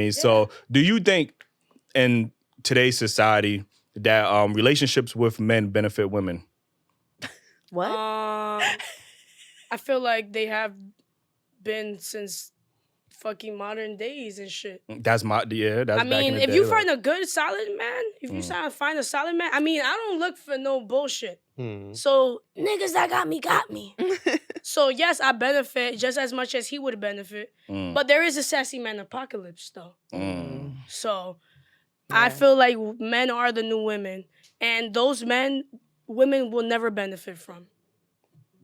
So do you think in today's society that relationships with men benefit women? What? I feel like they have been since fucking modern days and shit. That's that's I back mean, in the if day, you like- find a good, solid man, if you find a solid man, I mean, I don't look for no bullshit. So niggas that got me. So yes, I benefit just as much as he would benefit. But there is a sassy man apocalypse though. So I feel like men are the new women, and those men, women will never benefit from.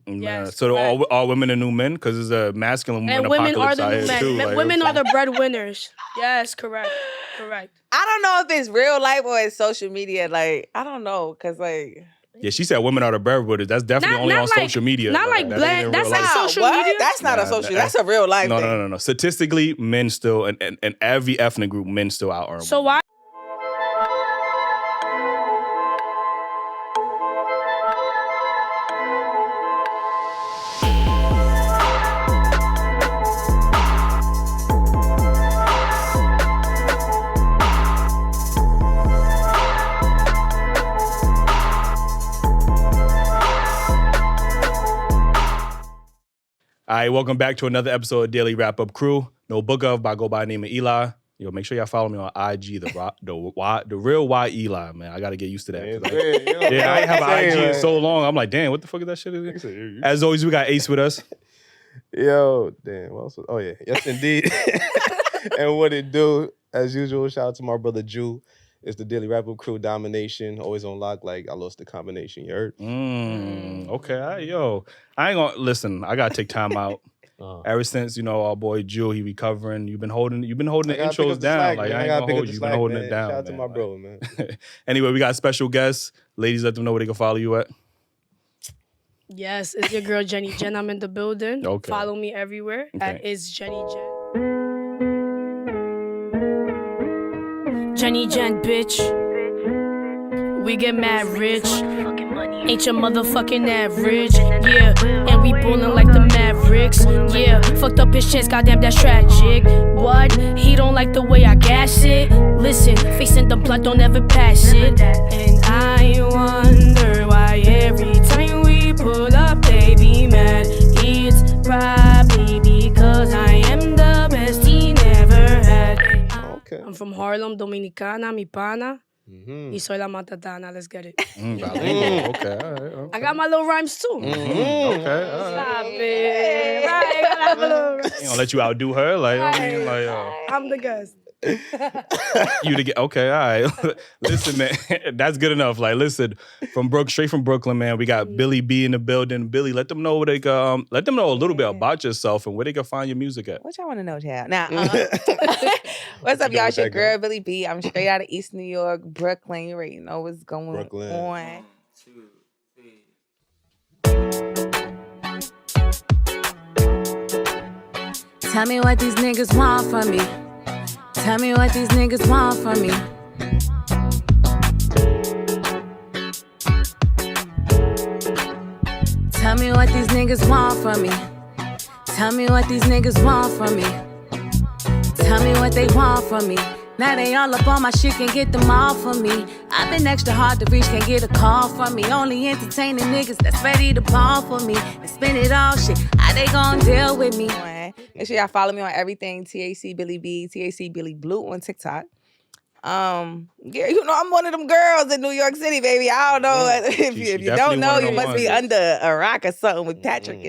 Yes, so all women are new men because it's a masculine and woman women are apocalypse the out new here men. too. Like, Women are the breadwinners. Yes, correct. I don't know if it's real life or it's social media. Like, I don't know, because, like... Yeah, she said women are the breadwinners. That's definitely only on social media. Not like that black. ain't in That's real like life. social what? media. That's not a social. That's a real life thing. No. Statistically, men still, and every ethnic group, men still out earn. So why? All right, welcome back to another episode of Daily Wrap Up Crew. No book of, but I go by the name of Eli. Yo, make sure y'all follow me on IG, the real Y Eli, man. I got to get used to that. Yeah, I ain't have an IG in so long. I'm like, damn, what the fuck is that shit? As always, we got Ace with us. Yo, damn. Oh, yeah. Yes, indeed. And what it do, as usual, shout out to my brother Jew. It's the Daily Wrap Up Crew domination. Always on lock, like I lost the combination, you heard? Okay, all right, yo. I ain't gonna, listen, I gotta take time out. Ever since, our boy Jew, he recovering. You've been holding the intros down. Like, I ain't gonna hold you. You've been holding it down. Shout out to my bro, man. Anyway, we got a special guest. Ladies, let them know where they can follow you at. Yes, it's your girl Jennie Jen. I'm in the building. Okay. Follow me everywhere. At is Jennie Jen. Jennie Jen, bitch. We get mad rich. Ain't your motherfucking average. Yeah, and we ballin' like the Mavericks. Yeah, fucked up his chest, goddamn, that's tragic. What? He don't like the way I gas it. Listen, facing the blood, don't ever pass it. And I wonder why every time we pull up, they be mad. It's probably because I am the best he never had. Okay. I'm from Harlem, Dominicana, mi pana. Y soy la matatana. Let's get it. Okay, all right. I got my little rhymes too. Okay, all right. Stop it. Right, I got my little rhymes. Ain't gonna let you outdo her. Like, I mean, like, I'm the guest. you to get okay, all right. Listen, man, that's good enough. Like, listen, straight from Brooklyn, man. We got Billy B in the building. Billy, let them know where they can. Let them know a little bit about yourself and where they can find your music at. What y'all want to know, child? Now, what's up, y'all? It's your girl, Billy B. I'm straight out of East New York, Brooklyn. You already know what's going on. Tell me what these niggas want from me. Tell me what these niggas want from me. Tell me what these niggas want from me. Tell me what these niggas want from me. Tell me what they want from me. Now they all up on my shit, can get them all from me. I've been extra hard to reach, can't get a call from me. Only entertaining niggas that's ready to ball for me and spend it all shit. How they gon' deal with me? Make sure y'all follow me on everything. TAC Billy B, TAC Billy Blue on TikTok. Yeah, I'm one of them girls in New York City, baby. I don't know if you don't know, you must be under a rock or something with Patrick,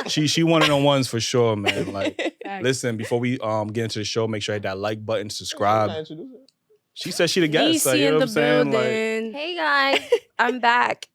She one of them ones for sure, man. Like, listen, before we get into the show, make sure you hit that like button, subscribe. She said she the guest. Neecee in the building. Hey guys, I'm back.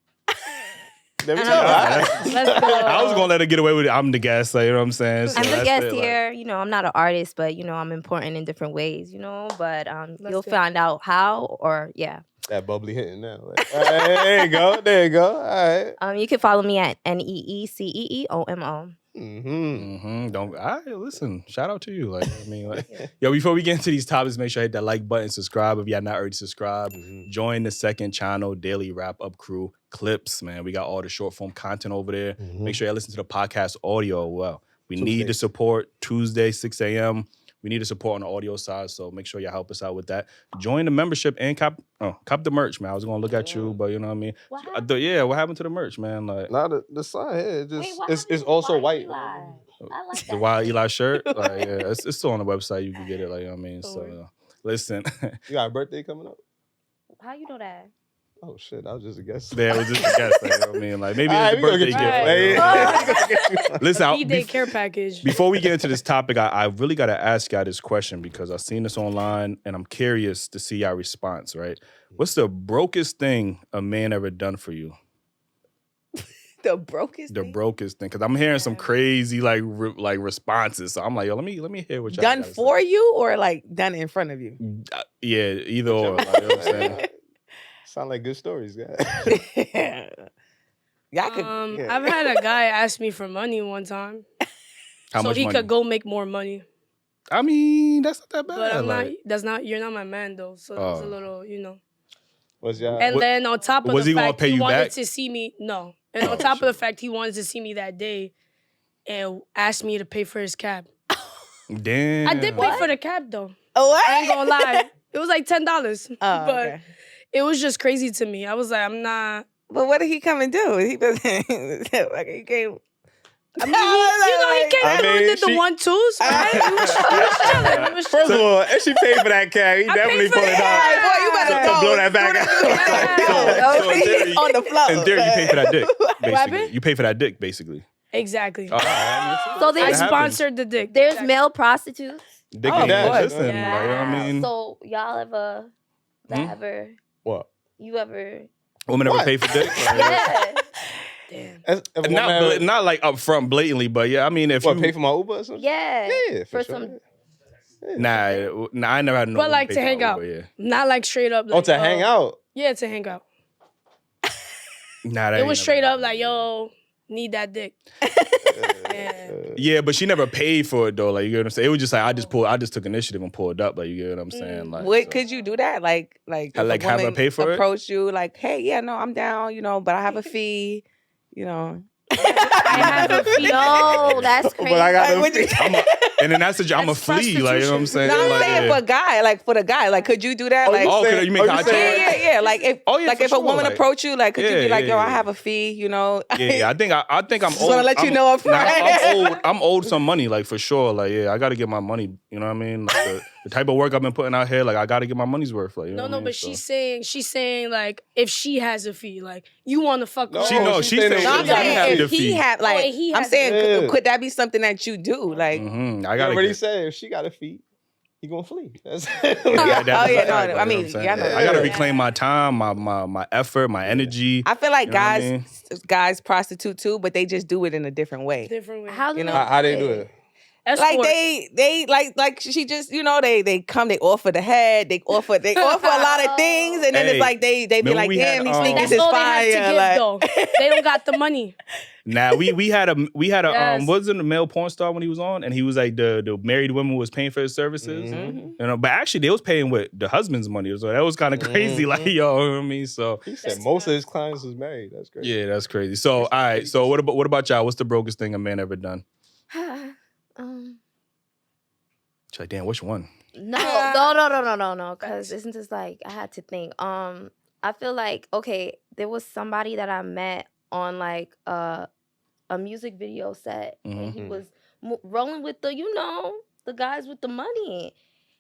There we go. Let's go. I was gonna let her get away with it. I'm the guest, you know what I'm saying? So I'm the guest here. I'm not an artist, but I'm important in different ways. But you'll find out how, or yeah. That bubbly hitting now. Like, all right, there you go. There you go. All right. You can follow me at NeeceeOmo. Don't. All right, listen. Shout out to you. Like, I mean, yo. Before we get into these topics, make sure you hit that like button, subscribe if you're not already subscribed. Join the second channel, Daily Wrap Up Crew Clips. Man, we got all the short form content over there. Make sure you listen to the podcast audio as well. We need the support. Tuesday, 6 a.m. we need the support on the audio side, so make sure y'all help us out with that. Join the membership and cop the merch, man. I was gonna look at you, but you know what I mean. What happened to the merch, man? Like, the sign here, it's also white. I like the Wild Eli shirt, like it's still on the website. You can get it, like, you know what I mean. So listen, you got a birthday coming up? How you know that? Oh shit, I was just a guess. Yeah, it was just a guess. Like, you know what I mean, like maybe it's the birthday gift. Listen, day care package. Before we get into this topic, I really got to ask y'all this question because I've seen this online and I'm curious to see y'all response. Right? What's the brokest thing a man ever done for you? The brokest thing, because I'm hearing some crazy like responses. So I'm like, yo, let me hear what y'all done for you or like done in front of you. Yeah, either or. Like, you know what I'm saying? Sound like good stories, guys. Y'all could. I've had a guy ask me for money one time, How much so he money? could go make more money. I mean, that's not that bad. But I'm like, you're not my man though, so it's a little, you know. Then on top of was the he gonna fact pay he you wanted back? to see me, no. And on top of the fact he wanted to see me that day and asked me to pay for his cab. Damn. I did pay for the cab though. What? I ain't gonna lie. It was like $10. But okay. it was just crazy to me. I was like, I'm not. But what did he come and do? He like he came. I mean, he came through and did the 1-2s, right? He was chilling. First of all, if she paid for that cab, he definitely pulled it out. Boy, you better to blow that back out. So in theory, on the floor. In theory, you pay for that dick, basically. happened? You pay for that dick, basically. Exactly. So I there's sponsored the dick. There's male prostitutes. Dick Oh, and dash. listen, like, you know what I mean? So y'all ever What? you ever Women ever pay for dick? yeah. Damn. Not like up front blatantly, but yeah, I mean, if you pay for my Uber or something? Yeah. Yeah, for sure. some Nah, I never had no. But like pay to for hang my out. Uber, yeah. Not like straight up. Like, to hang out? Yeah, to hang out. Nah, that It ain't was never straight up happened. like, yo, need that dick. Yeah, but she never paid for it though. Like, you get what I'm saying? It was just like I just took initiative and pulled up. Like, you get what I'm saying? Like, What so. could you do that? Like if a have her woman pay for it? approach you, like, hey, yeah, no, I'm down, but I have a fee, I have a fee. No, that's crazy. But I got no Like, fee. And then that's I'm a That's flea. Like, you know what I'm saying? No, I'm Like, saying yeah. for a guy, like for the guy, like could you do that? Oh, Like, Oh, could you make eye contact? yeah. Like if, Oh, yeah, for if a sure, woman like- approach you, like could you Yeah, be like, yeah, yo, I yeah. have a fee, Yeah, I think I'm Just old. wanna let you know up front. I'm owed some money, like for sure. Like, yeah, I got to get my money. You know what I mean? Like, the type of work I've been putting out here, like I got to get my money's worth. Like, you know what I mean? But So. she's saying like if she has a fee, like you want to fuck No, around. She said No, I'm she have saying the if he fee. had, like, if he I'm has saying, Yeah. could that be something that you do? Like, I I got already to said if she got a fee, he gonna flee. That's I mean, yeah, no, I gotta yeah. reclaim my time, my effort, my energy. I feel like You know what I guys, mean? guys prostitute too, but they just do it in a different way. Different way. How do how they do it? Escort. Like they like she just they come, they offer the head, they offer a lot of things, and then Hey, it's like they be remember like, we had, damn, these niggas That's is all they have to fire. give Like, though. They don't got the money. Nah, we had a Yes. wasn't a male porn star when he was on, and he was like the married woman was paying for his services. Mm-hmm. But actually they was paying with the husband's money, so that was kind of crazy. Like, yo, you know what I mean? So He said most of his clients was married. That's great. yeah, that's crazy. So all right, so what about y'all? What's the brokest thing a man ever done? She's like, damn, which one? No. Because isn't this like I had to think. I feel like there was somebody that I met on like a music video set, and he was rolling with the guys with the money,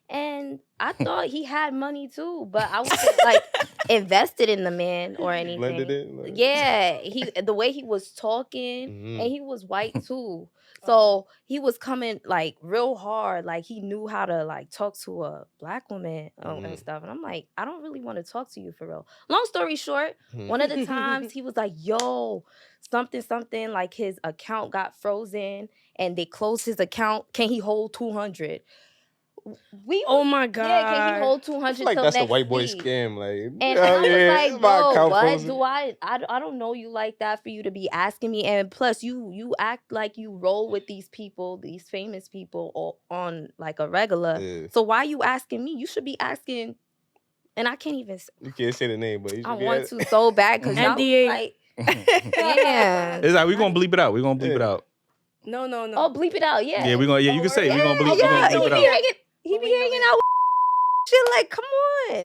and I thought he had money too, but I wasn't like invested in the man or anything. Blended in. Like. Yeah, the way he was talking, and he was white too. So he was coming like real hard, like he knew how to like talk to a black woman and stuff. And I'm like, I don't really want to talk to you for real. Long story short, one of the times he was like, yo, something, like his account got frozen and they closed his account. Can he hold 200? Oh my God. Yeah, can he hold 200 I feel like till that's the next white boy week? scam. Like, And I was like, bro, what do I don't know you like that for you to be asking me. And plus, you act like you roll with these people, these famous people on like a regular. Yeah. So why you asking me? You should be asking, and I can't even. You can't say the name, but you I should want to so bad because y'all NDA. like, yeah. It's like we're gonna bleep it out. We're gonna bleep it out. No. Oh, bleep it out. Yeah. Yeah, we gonna. Yeah, you can say. We gonna bleep. We gonna bleep it out. He be hanging out with shit like, come on.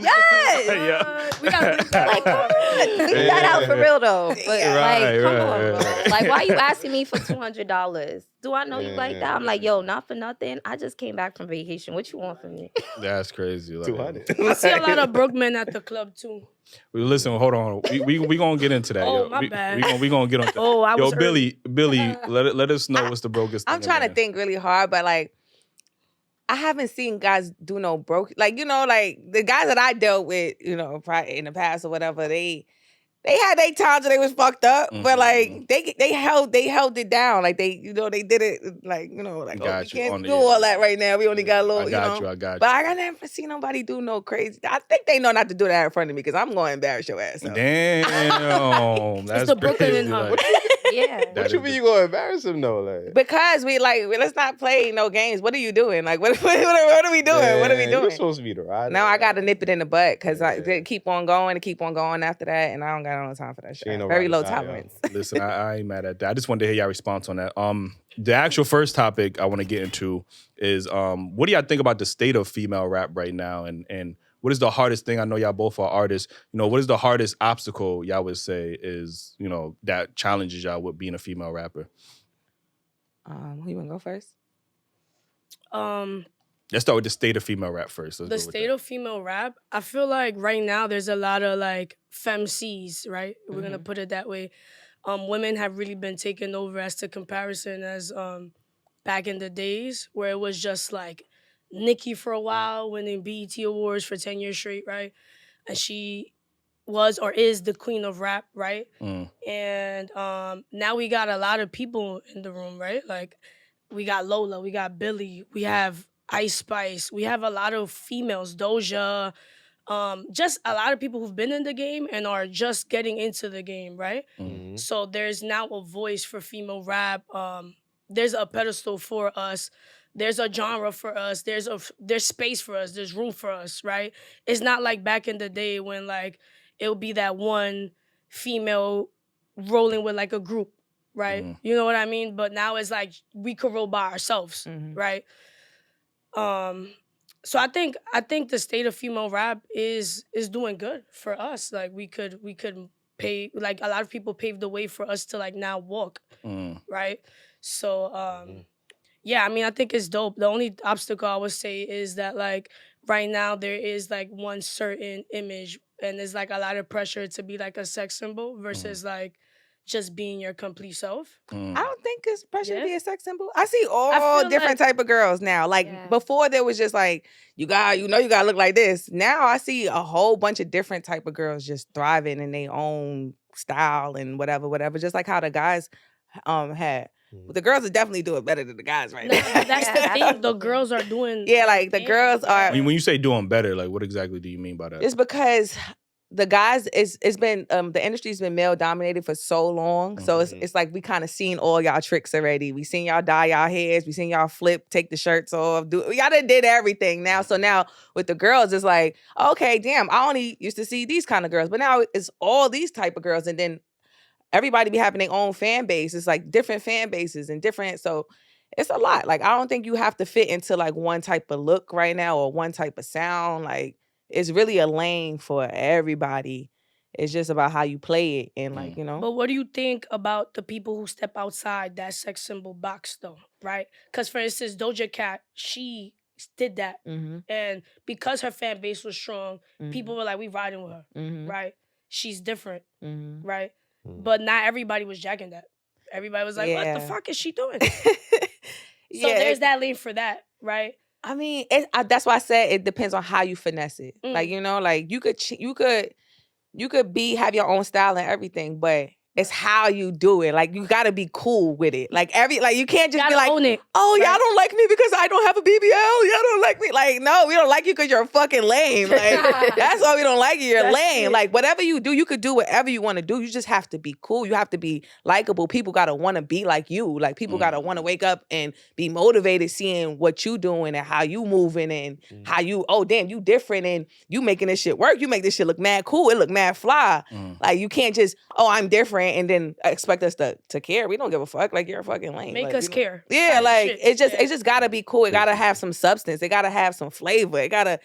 Yes. We gotta bleep that. Like, come on. Bleep that out for real though. But come on, bro. Like, why you asking me for $200? Do I know you like that? I'm like, yo, not for nothing. I just came back from vacation. What you want from me? That's crazy. Like, 200. I see a lot of broke men at the club too. Listen, hold on. We gonna get into that. Oh, yo. my bad. We gonna get on. Oh, I was Billy, let us know what's the brokest. I'm trying to think really hard, but like, I haven't seen guys do no broke. Like, you know, like the guys that I dealt with, you know, probably in the past or whatever, they had their times where they was fucked up, but like they held it down. Like they, you know, they did it like, you know, like we can't do all that right now. We only got a little, I got you. But I never seen nobody do no crazy. I think they know not to do that in front of me because I'm going to embarrass your ass. So. Damn, that's the Brooklyn crazy. in her. Like, Yeah. What you mean you gonna embarrass him though? Like, because let's not play no games. What are you doing? Like, what are we doing? What are we doing? You're supposed to be the rider. Now I got to nip it in the butt because I keep on going after that, and I don't got no time for that shit. No Very low rider, tolerance. listen, I ain't mad at that. I just wanted to hear your response on that. The actual first topic I want to get into is what do y'all think about the state of female rap right now, and what is the hardest thing? I know y'all both are artists. You know, what is the hardest obstacle y'all would say is, you know, that challenges y'all with being a female rapper? Who you want to go first? Let's start with the state of female rap first. The state of female rap, I feel like right now there's a lot of like femcs, right? We're gonna put it that way. Women have really been taken over as to comparison as back in the days where it was just like Nicki for a while winning BET Awards for 10 years straight, right? And she was or is the queen of rap, right? And now we got a lot of people in the room, right? Like we got Lola, we got Billy, we have Ice Spice, we have a lot of females, Doja, just a lot of people who've been in the game and are just getting into the game, right? So there's now a voice for female rap. There's a pedestal for us. There's a genre for us. There's space for us. There's room for us, right? It's not like back in the day when like it would be that one female rolling with like a group, right? You know what I mean? But now it's like we could roll by ourselves, right? So I think the state of female rap is doing good for us. Like we could pay, like a lot of people paved the way for us to like now walk, right? So yeah, I mean I think it's dope. The only obstacle I would say is that like right now there is like one certain image and there's like a lot of pressure to be like a sex symbol versus like just being your complete self. I don't think it's pressure to be a sex symbol. I see all different type of girls now. Like before there was just like, you gotta look like this. Now I see a whole bunch of different type of girls just thriving in their own style and whatever. Just like how the guys had. The girls are definitely doing better than the guys right now. That's the thing. The girls are doing. Yeah, like the girls are. When you say doing better, like what exactly do you mean by that? It's because the guys, it's been the industry's been male dominated for so long. So it's like we kind of seen all y'all tricks already. We seen y'all dye y'all hairs. We seen y'all flip, take the shirts off. Y'all done did everything now. So now with the girls, it's like, okay, damn, I only used to see these kind of girls, but now it's all these type of girls, and then everybody be having their own fan base. It's like different fan bases and different. So it's a lot. Like I don't think you have to fit into like one type of look right now or one type of sound. Like it's really a lane for everybody. It's just about how you play it and like, you know. But what do you think about the people who step outside that sex symbol box though, right? Because for instance, Doja Cat, she did that. And because her fan base was strong, people were like, we riding with her, right? She's different, right? But not everybody was jacking that. Everybody was like, what the fuck is she doing? So there's that lane for that, right? I mean, that's why I said it depends on how you finesse it. Like, you know, like you could have your own style and everything, but it's how you do it. Like you gotta be cool with it. Like you can't just be like, own it. Oh, y'all don't like me because I don't have a BBL. Y'all don't like me. Like, no, we don't like you because you're fucking lame. Like that's why we don't like you. You're lame. It. Like whatever you do, you could do whatever you want to do. You just have to be cool. You have to be likable. People gotta want to be like you. Like people gotta want to wake up and be motivated seeing what you doing and how you moving and how you, oh damn, you different and you making this shit work. You make this shit look mad cool. It look mad fly. Like you can't just, oh, I'm different different and then expect us to care. We don't give a fuck. Like, you're a fucking lame. Make like, us care. Yeah, like Shit. it just gotta be cool. It gotta have some substance. It gotta have some flavor. It gotta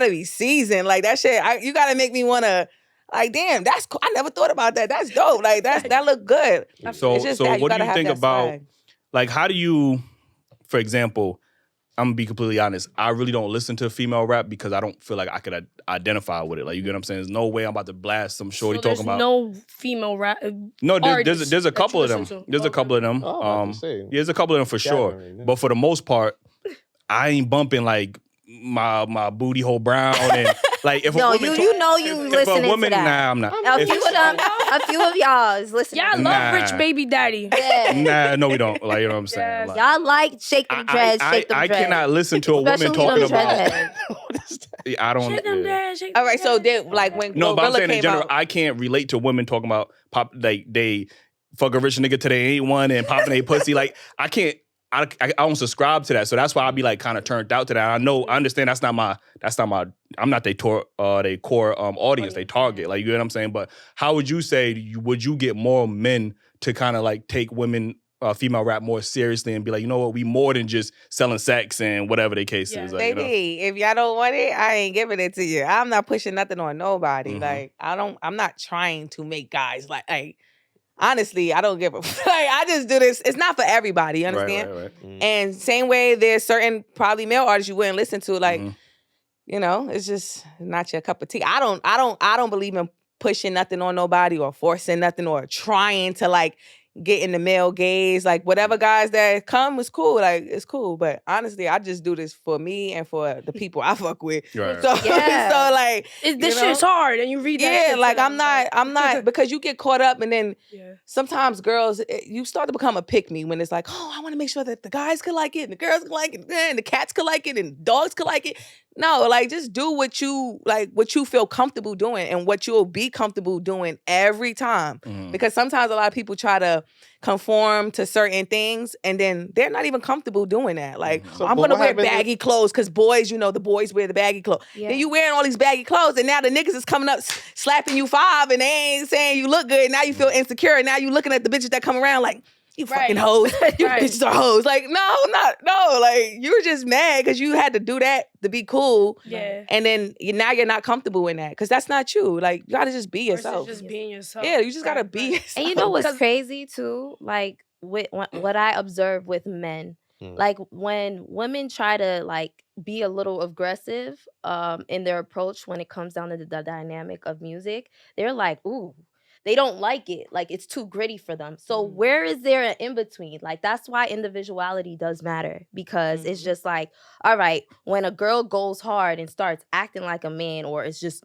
be seasoned. Like that shit. You gotta make me wanna. Like, damn, that's cool. I never thought about that. That's dope. Like, that look good. So it's just what do you think about, swag. like, how do you, for example, I'm gonna be completely honest, I really don't listen to female rap because I don't feel like I could identify with it. Like, you get what I'm saying? There's no way I'm about to blast some shorty talking about. No female rap. No, there's a couple of them. There's a couple of them. There's a couple of them for sure. But for the most part, I ain't bumping like my booty hole brown and like if No, a woman you know you listening if a woman, to that. Nah, I'm not. A few of y'all is listening. Y'all love Rich Baby Daddy. Yeah. Nah, no, we don't. Like, you know what I'm saying? Like, Y'all like shake them dreads, shake them I dreads. cannot listen to a woman Especially talking them about. dreadheads. I don't. Shake them dreads, shake them All right, so dreads. then, like, when No, but I'm Glorilla saying in came general, out, I can't relate to women talking about pop like they fuck a rich nigga till they ain't one and popping a pussy. Like, I can't. I don't subscribe to that, so that's why I be like kind of turned out to that. I understand that's not my. I'm not their core audience, they target. Like, you know what I'm saying? But how would you say would you get more men to kind of like take women, female rap more seriously and be like, you know what, we more than just selling sex and whatever the case is. Like, baby, if y'all don't want it, I ain't giving it to you. I'm not pushing nothing on nobody. Mhm. Like, I'm not trying to make guys like. Honestly, I don't give a fuck. Like, I just do this. It's not for everybody, you understand? Right. And same way, there's certain probably male artists you wouldn't listen to. Like, you know, it's just not your cup of tea. I don't believe in pushing nothing on nobody or forcing nothing or trying to like get in the male gaze. Like, whatever guys that come is cool. Like, it's cool. But honestly, I just do this for me and for the people I fuck with. Right. So, so like, This shit's hard, and you read that. yeah, shit like too. I'm not because you get caught up and then Yeah. sometimes girls, you start to become a pick-me when it's like, oh, I want to make sure that the guys could like it and the girls could like it and the cats could like it and dogs could like it. No, like, just do what you feel comfortable doing and what you'll be comfortable doing every time. Because sometimes a lot of people try to conform to certain things and then they're not even comfortable doing that. Like, I'm going to wear baggy clothes because boys, you know, the boys wear the baggy clothes. Yeah. Then you wearing all these baggy clothes and now the niggas is coming up slapping you 5 and they ain't saying you look good. Now you feel insecure and now you looking at the bitches that come around like, you fucking hoes. You bitches are hoes. Like, no. Like, you were just mad because you had to do that to be cool. Yeah. And then now you're not comfortable in that because that's not you. Like, you gotta just be yourself. Just being yourself. Yeah, you just gotta be yourself. And you know what's crazy too? Like, with what I observe with men, like when women try to like be a little aggressive in their approach when it comes down to the dynamic of music, they're like, ooh. They don't like it. Like, it's too gritty for them. So where is there an in-between? Like, that's why individuality does matter. Because it's just like, all right, when a girl goes hard and starts acting like a man or it's just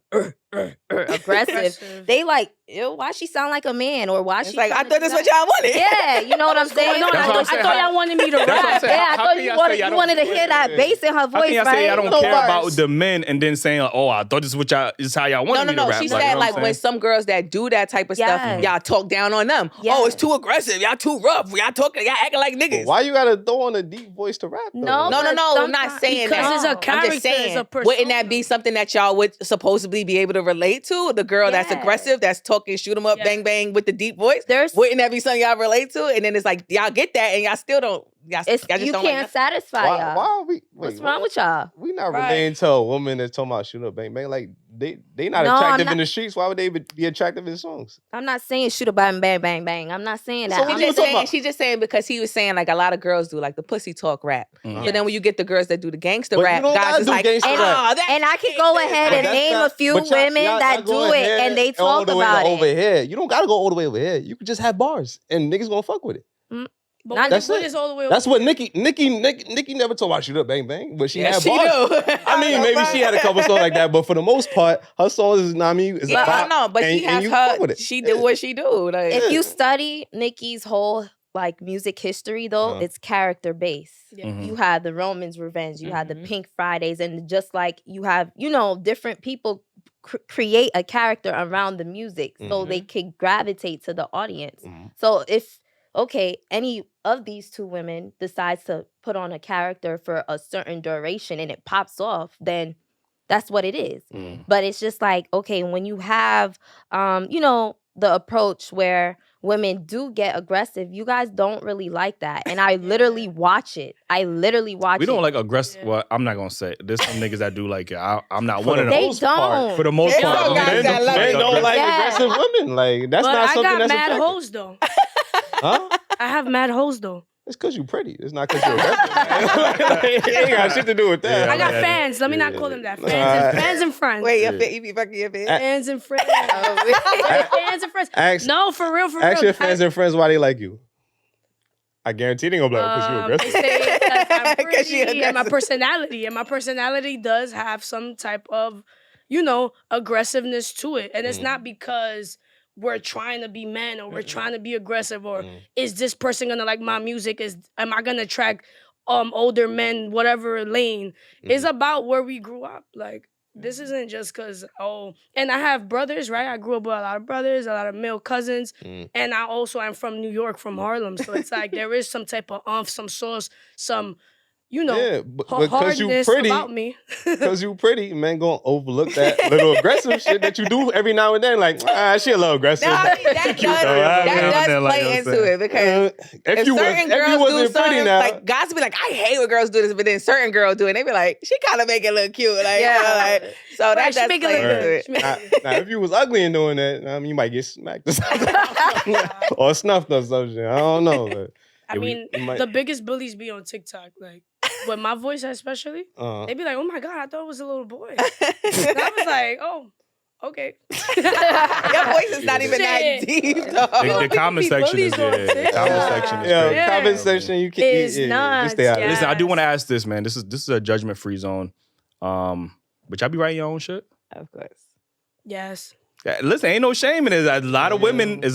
aggressive, they like, ew, why she sound like a man? Or why she like, I thought that's what y'all wanted. Yeah, you know what I'm saying? I thought y'all wanted me to rap. Yeah, I thought you wanted to hear that bass in her voice, How can y'all right? say I don't care about the men and then saying, like, oh, I thought this is how y'all wanted me to rap. She like, said, you know like, when some girls that do that type of stuff, y'all talk down on them. Yes. Oh, it's too aggressive. Y'all too rough. Y'all acting like niggas. Why you gotta throw on a deep voice to rap, though? No, I'm not saying that. Because it's a character, I'm just saying, it's a persona. wouldn't that be something that y'all would supposedly be able to relate to? The girl that's aggressive, that's talking, shoot 'em up, bang, bang with the deep voice? Wouldn't that be something y'all relate to? And then it's like, y'all get that and y'all still don't. Y'all just You don't can't satisfy y'all. Why are we? What's wrong with y'all? We not relating to a woman that's talking about shooting up, bang, bang. Like, they not attractive in the streets. Why would they be attractive in songs? I'm not saying shoot a bang, bang, bang, bang. I'm not saying that. So what She's just saying because he was saying like a lot of girls do like the pussy talk rap. So then when you get the girls that do the gangster rap, guys is like, and I can go ahead and name a few women that do it and they talk about it. Over here, you don't gotta go all the way over here. You can just have bars and niggas gonna fuck with it. But that's it. All the way that's what Nicki never told about shoot up bang bang, but she had bars. Do. I mean, maybe she had a couple songs like that, but for the most part, her songs is is I know, but she has her. She did what she do. Like, if you study Nicki's whole like music history, though, it's character based. You had the Roman's Revenge, you had the Pink Fridays, and just like you have, different people create a character around the music so they can gravitate to the audience. So if any of these two women decides to put on a character for a certain duration and it pops off, then that's what it is. But it's just like, okay, when you have, the approach where women do get aggressive, you guys don't really like that. And I literally watch it. We don't like aggressive. Well, I'm not gonna say. There's some niggas that do like it. I'm not one of them. They don't. For the most part, men don't like aggressive women. Like that's not something that's I got mad attractive. hoes though. Huh? I have mad hoes though. It's because you're pretty. It's not because you're aggressive. It ain't got shit to do with that. I got fans. Let me not call them that. Fans and friends. Wait, you be fucking your bitch? Fans and friends. Fans and friends. No, for real. Ask your fans and friends why they like you. I guarantee they gonna be like, because you're aggressive. They say I'm pretty and my personality does have some type of, aggressiveness to it. And it's not because we're trying to be men or we're trying to be aggressive or is this person gonna like my music? Am I gonna attract older men, whatever lane? It's about where we grew up. Like this isn't just cause and I have brothers, right? I grew up with a lot of brothers, a lot of male cousins, and I also am from New York, from Harlem. So it's like there is some type of some sauce, some because you pretty, about me. Because you pretty, men gonna overlook that little aggressive shit that you do every now and then. Like, she a little aggressive. No, that does play into it because if certain girls do something, like guys be like, I hate when girls do this, but then certain girls do it, and they be like, she kind of make it look cute, like, so that does play into it. Now, if you was ugly and doing that, you might get smacked or something, or snuffed or something. I don't know. But I mean, the biggest bullies be on TikTok, like. With my voice especially, they be like, oh my God, I thought it was a little boy. And I was like, oh, okay. Your voice is not even that deep, though. The comment section is crazy. Comment section, you can't. It's nuts. Listen, I do want to ask this, man. This is a judgment-free zone. But y'all be writing your own shit? Of course. Yes. Yeah, listen, ain't no shame in it. There's a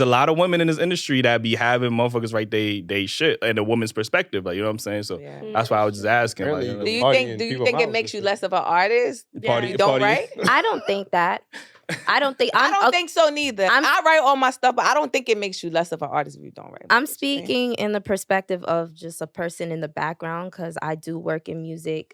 lot of women in this industry that be having motherfuckers write they shit in a woman's perspective. Like, you know what I'm saying? So that's why I was just asking. Like, do you think it makes you less of an artist? You don't write? I don't think that. I don't think so neither. I write all my stuff, but I don't think it makes you less of an artist if you don't write. I'm speaking in the perspective of just a person in the background because I do work in music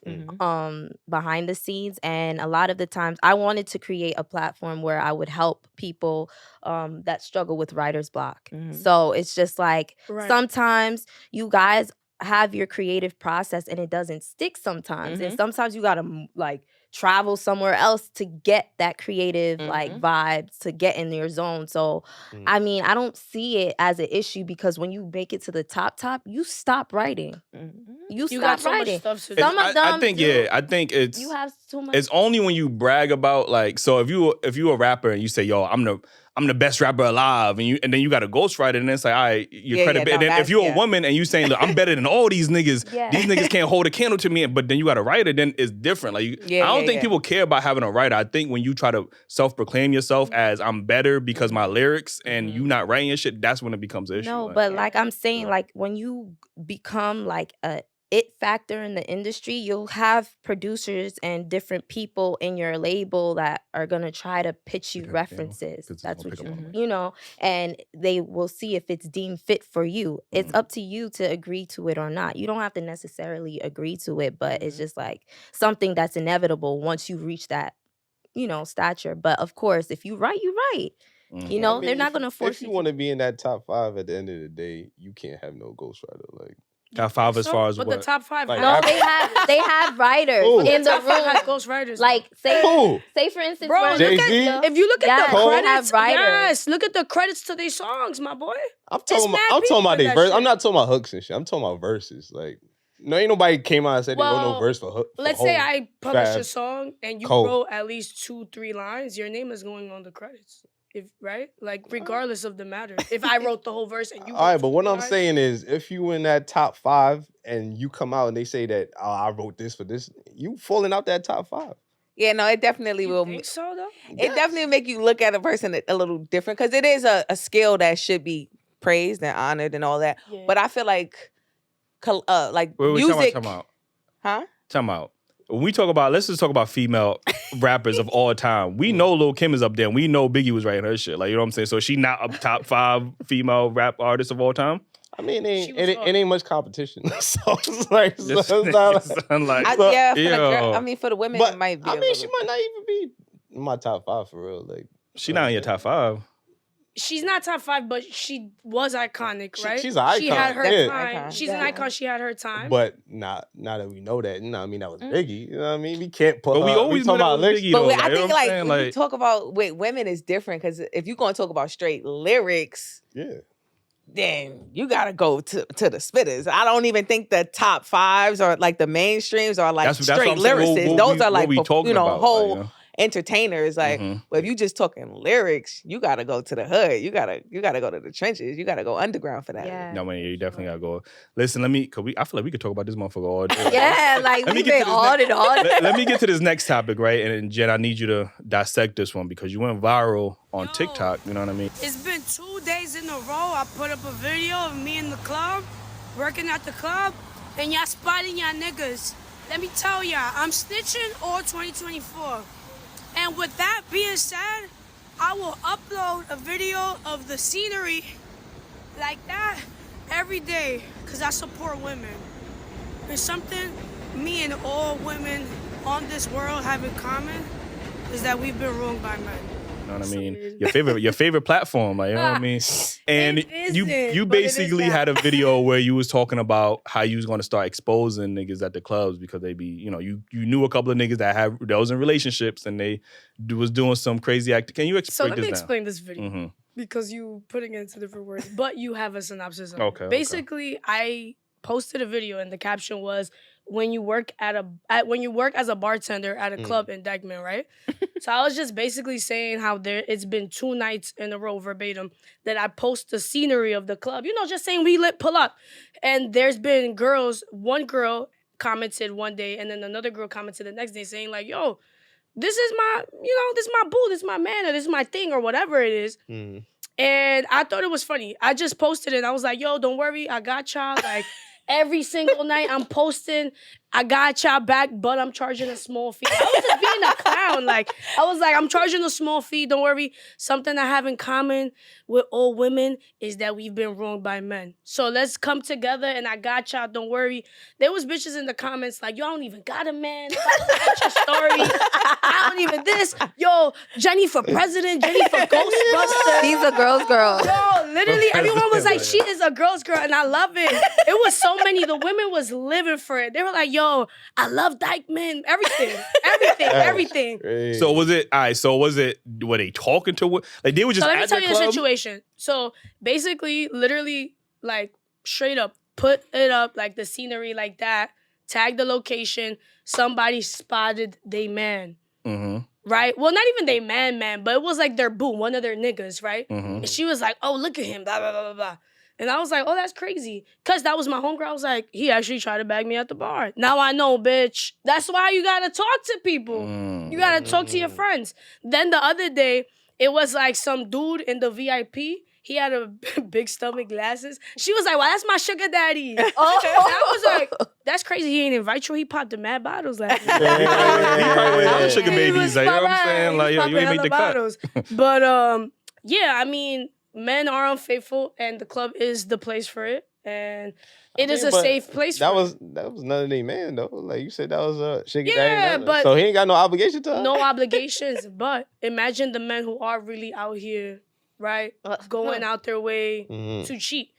behind the scenes, and a lot of the times I wanted to create a platform where I would help people that struggle with writer's block. So it's just like sometimes you guys have your creative process and it doesn't stick sometimes, and sometimes you gotta like travel somewhere else to get that creative like vibes, to get in your zone. So I mean, I don't see it as an issue because when you make it to the top, you stop writing. You stop writing. So much stuff to do. Some of them I think it's you have too much. It's only when you brag about like, so if you a rapper and you say, yo, I'm the best rapper alive, and then you got a ghostwriter, and it's like, all right, your credibility. And then if you're a woman and you saying, look, I'm better than all these niggas, these niggas can't hold a candle to me, but then you got a writer, then it's different. Like, I don't think people care about having a writer. I think when you try to self-proclaim yourself as I'm better because my lyrics and you not writing your shit, that's when it becomes an issue. No, but like I'm saying, like when you become like a it factor in the industry, you'll have producers and different people in your label that are gonna try to pitch you references. That's what you know, and they will see if it's deemed fit for you. It's up to you to agree to it or not. You don't have to necessarily agree to it, but it's just like something that's inevitable once you reach that, stature. But of course, if you write, you write. You know, they're not gonna force you. If you want to be in that top 5 at the end of the day, you can't have no ghostwriter. Like. Top 5 as far as but what? The top 5. Like, no, they have writers in the room. Has ghostwriters. Like say for instance, bro, if you look at the credits, yes, look at the credits to these songs, my boy. I'm talking about their verse. I'm not talking about hooks and shit. I'm talking about verses. Like, no, ain't nobody came out and said they wrote no verse for hook. Let's say I publish a song and you wrote at least 2-3 lines, your name is going on the credits. Like regardless of the matter. If I wrote the whole verse and you. All right, but what I'm saying is, if you in that top 5 and you come out and they say that I wrote this for this, you falling out that top 5. Yeah, no, it definitely will. Think so though? It definitely make you look at a person a little different because it is a skill that should be praised and honored and all that. Yeah. But I feel like music. Time out. Huh? Time out. When we talk about, let's just talk about female rappers of all time. We know Lil' Kim is up there. And we know Biggie was writing her shit. Like, you know what I'm saying? So is she not a top 5 female rap artist of all time? I mean, it ain't much competition. So it's like, for the girl, for the women, it might be. I mean, she might not even be in my top 5 for real. Like, she not in your top 5. she's not top 5, but she was iconic, right? She's an icon. She had her Definitely time. icon. She's an icon. She had her time. But now that we know that, that was Biggie. You know what I mean? We can't put. But we always talk about Biggie. But though, I think when you like talk about with women, it's different because if you're gonna talk about straight lyrics, then you gotta go to the spitters. I don't even think the top 5s or like the mainstreams are like that's straight lyricists. Those are like whole entertainers. Like, but if you just talking lyrics, you gotta go to the hood. You gotta go to the trenches. You gotta go underground for that. Yeah. No, man, you definitely gotta go. Listen, I feel like we could talk about this motherfucker all day. Yeah, like we've been on and on. Let me get to this next topic, right? And Jen, I need you to dissect this one because you went viral on TikTok. You know what I mean? It's been 2 days in a row. I put up a video of me in the club, working at the club, and y'all spotting y'all niggas. Let me tell y'all, I'm snitching all 2024. And with that being said, I will upload a video of the scenery like that every day because I support women. There's something me and all women on this world have in common is that we've been wronged by men. You know what I mean? Your favorite platform, like, you know what I mean? And you basically had a video where you was talking about how you was going to start exposing niggas at the clubs because they be, you knew a couple of niggas that was in relationships and they was doing some crazy act. Can you explain this? So let me explain this video because you putting it into different words, but you have a synopsis of it. Okay. Basically, I posted a video and the caption was, when you work as a bartender at a club in Dykeman, right? So I was just basically saying how it's been 2 nights in a row verbatim that I post the scenery of the club. Just saying we lit pull up. And there's been one girl commented one day and then another girl commented the next day saying like, yo, this is my, this is my boo, this is my man, or this is my thing, or whatever it is. And I thought it was funny. I just posted it and I was like, yo, don't worry, I got y'all. Like, every single night I'm posting, I got y'all back, but I'm charging a small fee. I was just being a clown. Like, I was like, I'm charging a small fee. Don't worry. Something I have in common with all women is that we've been wronged by men. So let's come together and I got y'all. Don't worry. There was bitches in the comments like, yo, I don't even got a man. What's your story? I don't even this. Yo, Jennie for president. Jennie for Ghostbusters. She's a girl's girl. Yo, literally everyone was like, she is a girl's girl. And I love it. It was so many. The women was living for it. They were like, yo, I love Dykeman. Everything. So was it, were they talking to what? Like they were just so let me at tell the you club? the situation. So basically, literally, like straight up, put it up like the scenery like that, tag the location, somebody spotted they man. Right? Well, not even they man, but it was like their boo, one of their niggas, right? And she was like, oh, look at him, blah, blah, blah, blah, blah. And I was like, oh, that's crazy. Because that was my homegirl. I was like, he actually tried to bag me at the bar. Now I know, bitch. That's why you got to talk to people. You got to talk to your friends. Then the other day, it was like some dude in the VIP. He had a big stomach, glasses. She was like, well, that's my sugar daddy. And I was like, that's crazy. He ain't invite you. He popped the mad bottles last night. He probably other sugar babies. Like, you know what I'm saying? Like, yo, you ain't make the cut. But, yeah, I mean, men are unfaithful, and the club is the place for it, and it is a safe place. That was none of their man though. Like you said, that was a sugar daddy. Yeah, but so he ain't got no obligation to her. No obligations. But imagine the men who are really out here, right, going out their way to cheat.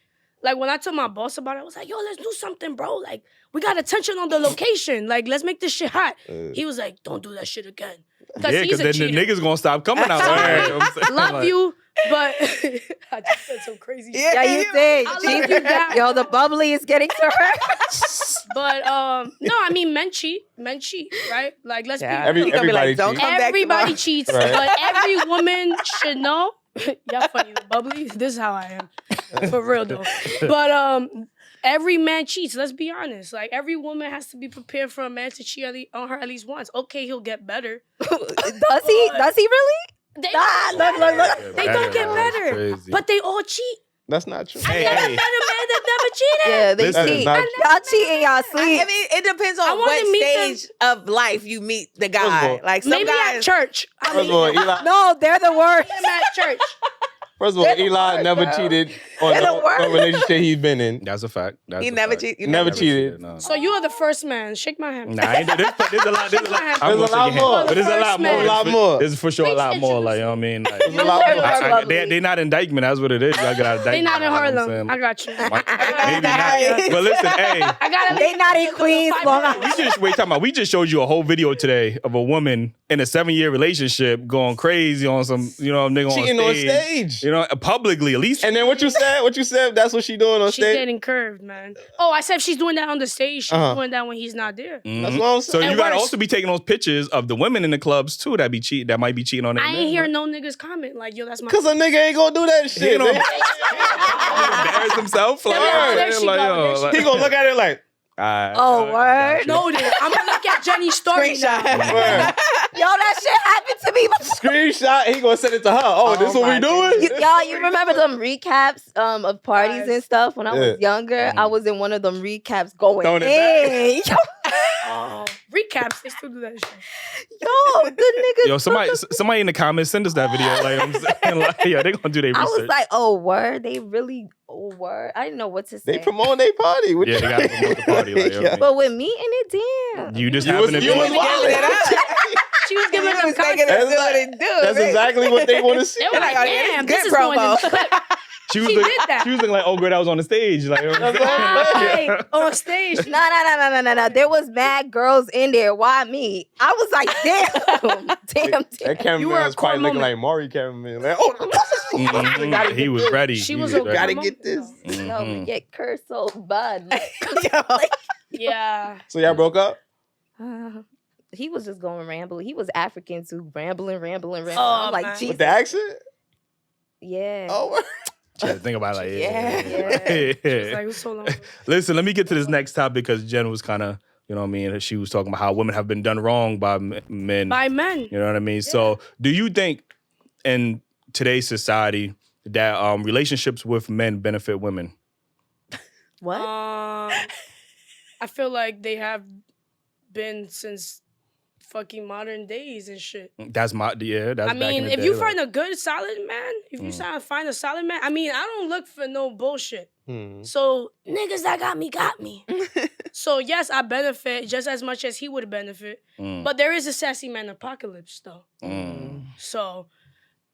Like when I told my boss about it, I was like, "Yo, let's do something, bro. Like we got attention on the location. Like let's make this shit hot." He was like, "Don't do that shit again." Yeah, because then the niggas gonna stop coming out there. You know Love you. But I just said some crazy shit. Yeah, you did. Yo, the bubbly is getting to her. But no, I mean men cheat, right? Like let's be everybody like, don't come back everybody cheats, but every woman should know. Y'all funny, the bubbly. This is how I am, for real though. But every man cheats. Let's be honest. Like every woman has to be prepared for a man to cheat on her at least once. Okay, he'll get better. Does he? Does he really? They look. They don't get better, crazy. but they all cheat. That's not true. I never met a man that never cheated. Yeah, they cheat. Y'all cheat in y'all sleep. I mean, it depends on what stage of life you meet the guy. Like some maybe guys, at church. No, they're the worst. I'm at church. First of all, Eli never cheated on no relationship he's been in. That's a fact. He never cheated. Never cheated. No. So you are the first man. Shake my hand. Nah, there's a lot. There's a lot more. But there's a lot more. A lot more. There's for sure a lot more. Like, you know what I mean? Like, There's a lot more. they not indictment. That's what it is. I got indictment. They not in You know what I'm Harlem. saying? I got you. Maybe not. But listen, hey. They not in Queens. We just showed you a whole video today of a woman in a 7-year relationship going crazy on some, nigga cheating on stage. Publicly, at least. And then what you said, that's what she doing on stage? She's getting curved, man. Oh, I said if she's doing that on the stage, she's doing that when he's not there. Mm-hmm. That's what I'm saying. So you gotta also be taking those pictures of the women in the clubs too that might be cheating on their I men, ain't hear right? no niggas comment like, yo, that's my. Because a nigga ain't gonna do that shit. He embarrass himself. Like, There she go. He gonna look at it like, word. No, dude. I'm gonna look at Jennie's story now. Yo, that shit happened to me before. Screenshot, he gonna send it to her. Oh, this what we doing? Y'all, you remember them recaps of parties and stuff? When I was younger, I was in one of them recaps going in. Recaps, they still do that shit. Yo, good niggas. Yo, somebody in the comments send us that video. Like I'm saying, like, yeah, they gonna do their research. I was like, oh, word? They really, oh, word? I didn't know what to say. They promoting their party. Yeah, they gotta promote the party. Like, Yeah. But with me in it, damn. You just happen to be. She was giving them content. That's exactly what they want to see. They were like, damn, this is going in the clip. She was looking like, oh, girl, that was on the stage. Like, on stage. No. There was mad girls in there. Why me? I was like, damn. That cameraman was probably looking like Maury cameraman. Like, he was ready. She was gotta get this. Yo, we get cursed so bad. Yeah. So y'all broke up? He was just going rambling. He was African too, rambling. Oh, I'm like, Jesus. With the accent? Yeah. Oh, think about it like, Yeah. Like, it was so long. Listen, let me get to this next topic because Jen was kind of, you know what I mean? She was talking about how women have been done wrong by men. By men. You know what I mean? Yeah. So do you think in today's society that relationships with men benefit women? What? I feel like they have been since fucking modern days and shit. That's I back in mean, the if day, you find a good, solid man, if you find a solid man, I mean, I don't look for no bullshit. So niggas that got me. So yes, I benefit just as much as he would benefit. But there is a sassy man apocalypse though. So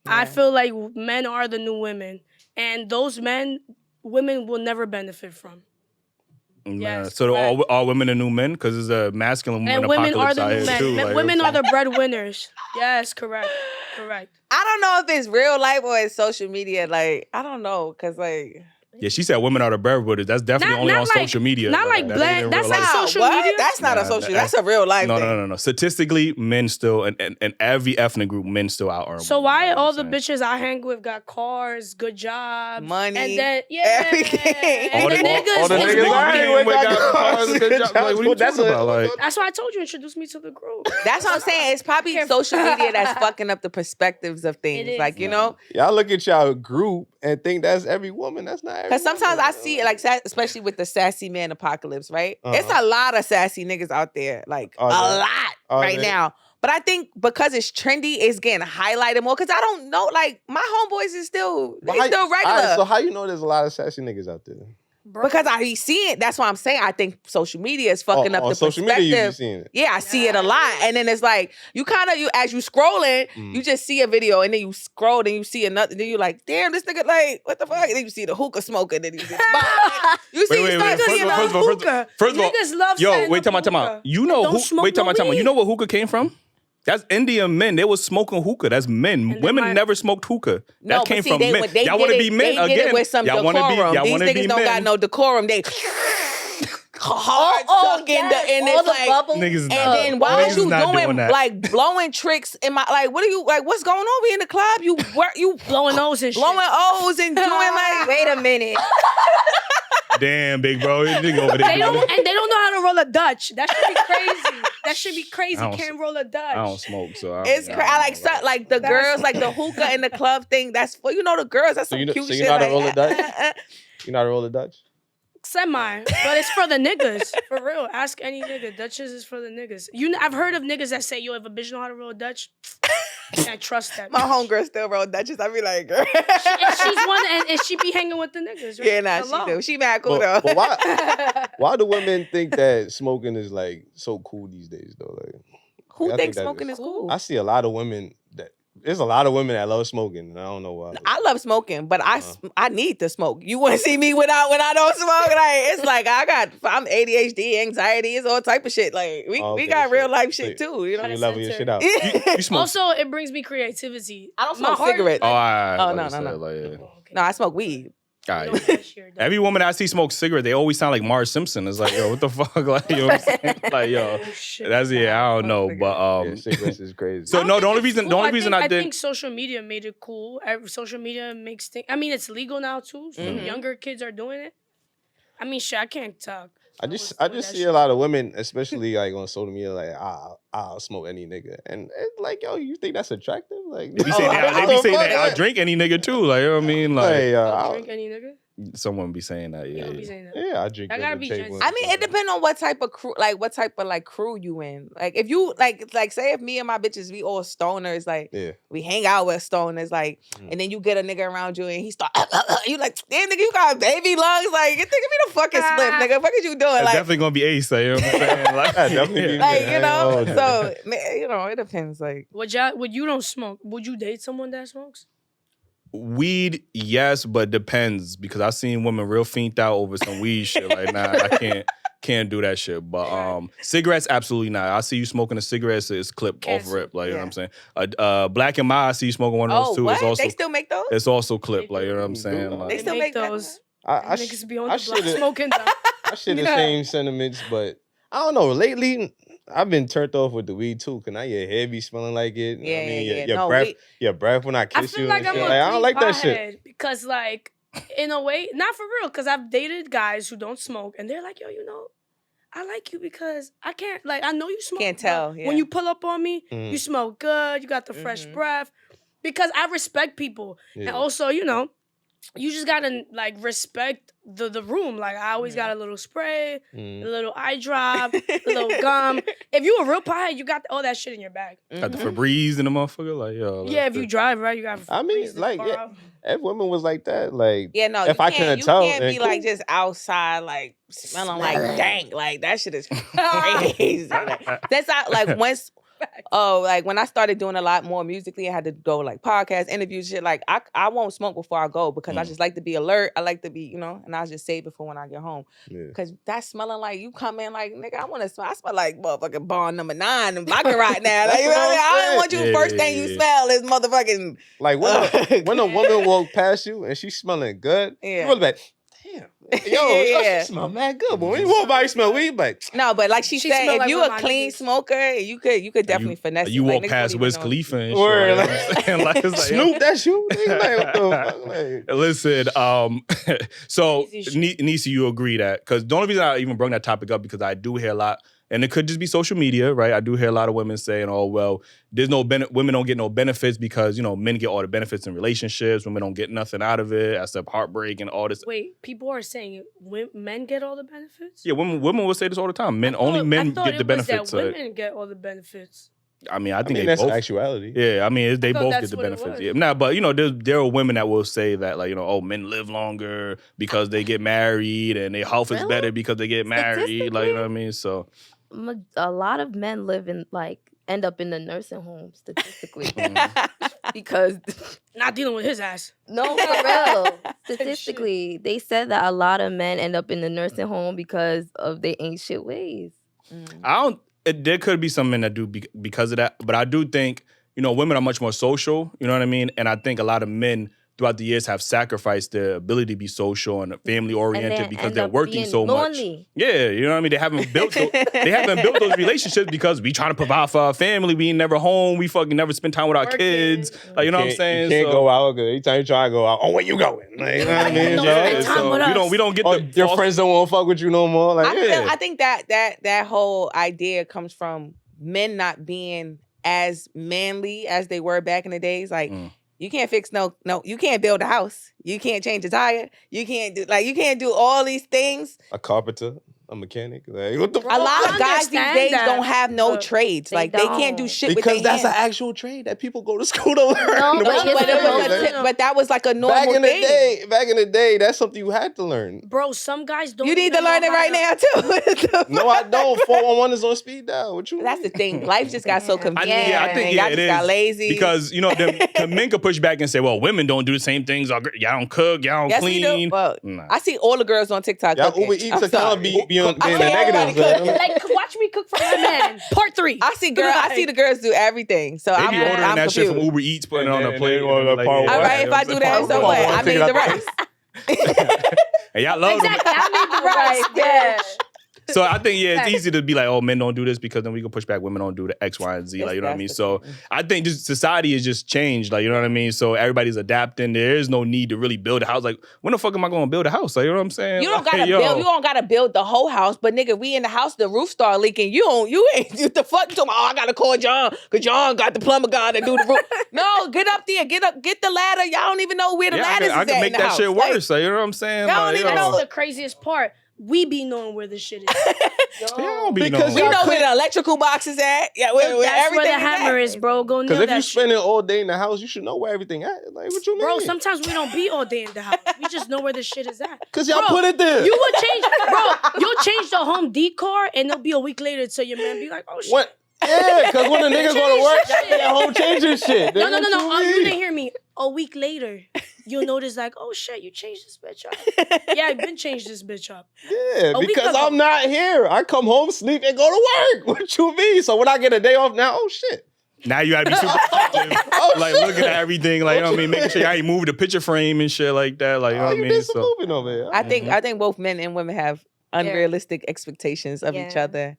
I feel like men are the new women. And those men, women will never benefit from. Yes, so all women are new men because it's a masculine woman and women are apocalypse the out new here men. too. Like, women are the breadwinners. Yes, correct. I don't know if it's real life or it's social media. Like, I don't know, because like... Yeah, she said women are the breadwinners. That's definitely only on social media. Not like black. That's like social media. That's not a social. That's a real life thing. No. Statistically, men still, and every ethnic group, men still out earn. So why all the bitches I hang with got cars, good jobs, money, and then everything. And all the niggas I hang with got cars, good jobs. Like, what are you talking about? Like, that's why I told you introduce me to the group. That's what I'm saying. It's probably social media that's fucking up the perspectives of things. Like, you know, y'all look at y'all group and think that's every woman. That's not every. Because sometimes I see it, like, especially with the sassy man apocalypse, right? It's a lot of sassy niggas out there, like a lot right now. But I think because it's trendy, it's getting highlighted more. Because I don't know, like, my homeboys is still regular. Right, so how you know there's a lot of sassy niggas out there? Because I be seeing it. That's why I'm saying I think social media is fucking up the social perspective. Media, you be seeing it. Yeah, I see it a lot. And then it's like, you kind of, as you scrolling, you just see a video and then you scroll and you see another, then you're like, damn, this nigga, like, what the fuck? And then you see the hookah smoking, and then you see the you see hookah. First of all, niggas love wait, time out. You know, you know where hookah came from? That's Indian men. They was smoking hookah. That's men. Women never smoked hookah. That came from men. Y'all want to be men again. They did it with some decorum. These niggas don't got no decorum. They hard sucking and it's like niggas. And then while you doing like blowing tricks in my like, what are you like? What's going on? We in the club? You blowing O's and shit. Blowing O's and doing like. Wait a minute. Damn, big bro, nigga over there. They don't know how to roll a Dutch. That should be crazy. That should be crazy. Can't roll a Dutch. I don't smoke, so it's crazy. I like the girls, like the hookah in the club thing. That's for the girls. That's some cute shit. So you know how to roll a Dutch? You know how to roll a Dutch? Semi, but it's for the niggas. For real. Ask any nigga. Dutches is for the niggas. I've heard of niggas that say, yo, if a bitch know how to roll a Dutch, Can't trust that. My homegirl still roll Dutchess. I be like, girl. She's one, and she be hanging with the niggas. Right? Yeah, nah, she do. She mad cool though. But why do women think that smoking is like so cool these days though? Like, Who thinks smoking is cool? I see a lot of women that. There's a lot of women that love smoking, and I don't know why. I love smoking, but I need to smoke. You want to see me when I don't smoke? Like it's like I'm ADHD, anxiety, it's all type of shit. Like we got real life shit too. You know, you level your shit out. You smoke. Also, it brings me creativity. I don't smoke cigarettes. No, I smoke weed. Every woman I see smoke cigarette, they always sound like Marge Simpson. It's like, yo, what the fuck? Like, you know what I'm saying? Like, yo, that's I don't know, but cigarettes is crazy. So no, the only reason I think social media made it cool. Social media makes things. I mean, it's legal now too. So younger kids are doing it. I mean, shit, I can't talk. I just see a lot of women, especially like on social media, like I'll smoke any nigga, and it's like, yo, you think that's attractive? Like they be saying that I'll drink any nigga too. Like, you know what I mean? Like I'll drink any nigga. Someone be saying that, yeah. Yeah, I drink. I gotta be I mean, it depends on what type of crew, crew you in. Like, if you like, say if me and my bitches, we all stoners, like, we hang out with stoners, like, and then you get a nigga around you and he start, you like, damn nigga, you got baby lungs, like, give me the fucking slip, nigga. What is you doing? That's like, definitely gonna be ace, like, you know what I'm saying? Like, definitely, like, you know. So, you know, it depends. Like, would you don't smoke? Would you date someone that smokes? Weed, yes, but depends because I've seen women real fiend out over some weed shit. Like, nah, I can't do that shit. But cigarettes, absolutely not. I see you smoking a cigarette, it's clipped off rip. Like, you know what I'm saying? Black and Mild, I see you smoking one of those too. What? It's also, they still make those? It's also clipped. Like, you know what I'm saying? Like, they still make those. Niggas be on the block smoking them. I share the same sentiments, but I don't know. Lately, I've been turned off with the weed too. Cause now your head be smelling like it. Yeah, I mean, yeah. your breath when I kiss you. I don't like that shit. Because like, in a way, not for real. Cause I've dated guys who don't smoke, and they're like, yo, you know, I like you because I can't. Like, I know you smoke. Can't tell. Yeah. When you pull up on me, you smell good. You got the fresh breath. Because I respect people, and also, you know, you just gotta like respect the room. Like I always got a little spray, a little eye drop, a little gum. If you a real pie, you got all that shit in your bag. Got the Febreze in the motherfucker, like yo. Yeah, if you drive right, you got. I mean, like if women was like that, like no, if I couldn't tell, you can't be like just outside, like smelling like dank, like that shit is crazy. That's not like once. Oh, like when I started doing a lot more musically, I had to go like podcast interviews, shit. Like I won't smoke before I go because I just like to be alert. I like to be, you know, and I just save it for when I get home. Because that's smelling like you come in like, nigga, I smell like motherfucking bar number 9 and vodka right now. Like, you know what I mean? I don't want you first thing you smell is motherfucking like when a woman walk past you and she's smelling good, you really like, damn. Yo, she smell mad good, but when you walk by, you smell weed, like no, but like she said, if like you a clean smoker, you could definitely finesse. You walk past Wiz Khalifa and shit. Like, it's like, Snoop, that's you. Like, what the fuck? Like, listen, so Neecee, you agree that because the only reason I even brought that topic up because I do hear a lot. And it could just be social media, right? I do hear a lot of women saying, "Oh, well, there's no women don't get no benefits because you know men get all the benefits in relationships. Women don't get nothing out of it, except heartbreak and all this." Wait, people are saying men get all the benefits? Yeah, women will say this all the time. Men get the benefits. Women get all the benefits. I mean, I think that's both. Actuality. Yeah, I mean, they both get the benefits. Yeah, nah, but you know, there are women that will say that, like, you know, oh, men live longer because they get married, and their health is better because they get married. Like, you know what I mean? So. A lot of men end up in the nursing home statistically because not dealing with his ass. No, for real. Statistically, they said that a lot of men end up in the nursing home because of their ain't shit ways. There could be some men that do because of that, but I do think, you know, women are much more social. You know what I mean? And I think a lot of men throughout the years have sacrificed their ability to be social and family oriented because they're working so lonely. much. Yeah, you know what I mean? They haven't built those relationships because we trying to provide for our family. We ain't never home. We fucking never spend time with our kids. Like, you know what I'm saying? You can't go out because anytime you try to go out, oh, where you going? Like, you know what I mean? So we don't get your friends don't want to fuck with you no more. Like, I think that whole idea comes from men not being as manly as they were back in the days. Like, you can't fix you can't build a house. You can't change a tire. You can't do all these things. A carpenter. a mechanic? Like, what the fuck? A lot of guys these days don't have no but trades. Like, they can't do shit with their because that's hands. an actual trade that people go to school to learn. No, but that was like a normal thing. Back in the day, that's something you had to learn. Bro, some guys don't. You need to learn it right now too. No, I don't. 411 is on speed dial. What you? That's the thing. Life just got so confusing. I think y'all it just is got lazy. because men could push back and say, "Well, women don't do the same things. Y'all don't cook. Y'all don't Yes, clean." we do. Well, I see all the girls on TikTok. Y'all cooking. Uber Eats I'm are kind of sorry. being I a see everybody negative. Like, watch me cook for my man. Part 3. I see the girls do everything. So They I'm be ordering I'm that confused. shit from Uber Eats, putting it on a And plate. they want that part All one. right, if I do that, so what? I made the rice. And y'all love them. Exactly. I made the rice. Yeah. So I think it's easy to be like, oh, men don't do this because then we can push back women don't do the X, Y, and Z. Like, you know what I mean? So I think just society has just changed. Like, you know what I mean? So everybody's adapting. There is no need to really build a house. Like, when the fuck am I going to build a house? Like, you know what I'm saying? You don't gotta build the whole house, but nigga, we in the house, the roof start leaking. You ain't the fuck talking about, I gotta call John, cause John got the plumber guy to do the roof. No, get up there, get the ladder. Y'all don't even know where the ladders is I at can in make the that house. shit worse. Like, you know what I'm saying? Y'all don't even know That's the craziest part. We be knowing where this shit is. Because we know where the electrical box is at. Yeah, where That's everything where the is hammer at. is, bro. Go Because nail if that you shit. spend it all day in the house, you should know where everything at. Like, what you mean? Bro, sometimes we don't be all day in the house. We just know where the shit is at. Because y'all Bro, put it there. You would change, bro. You'll change the home decor, and it'll be a week later so your man be like, "Oh shit." What? Yeah, because when the niggas go to work, they be at home changing shit. No. You didn't hear me. A week later, you'll notice like, "Oh shit, you changed this bitch up." Yeah, I've been changed this bitch up. Yeah, A week because ago. I'm not here. I come home, sleep, and go to work. What you mean? So when I get a day off now, oh shit. Now you gotta be super active. Like, looking at everything. Like, you know what I mean? Making sure I ain't moved the picture frame and shit like that. Like, you know what I you mean? did some moving over here. I think both men and women have unrealistic expectations of each other.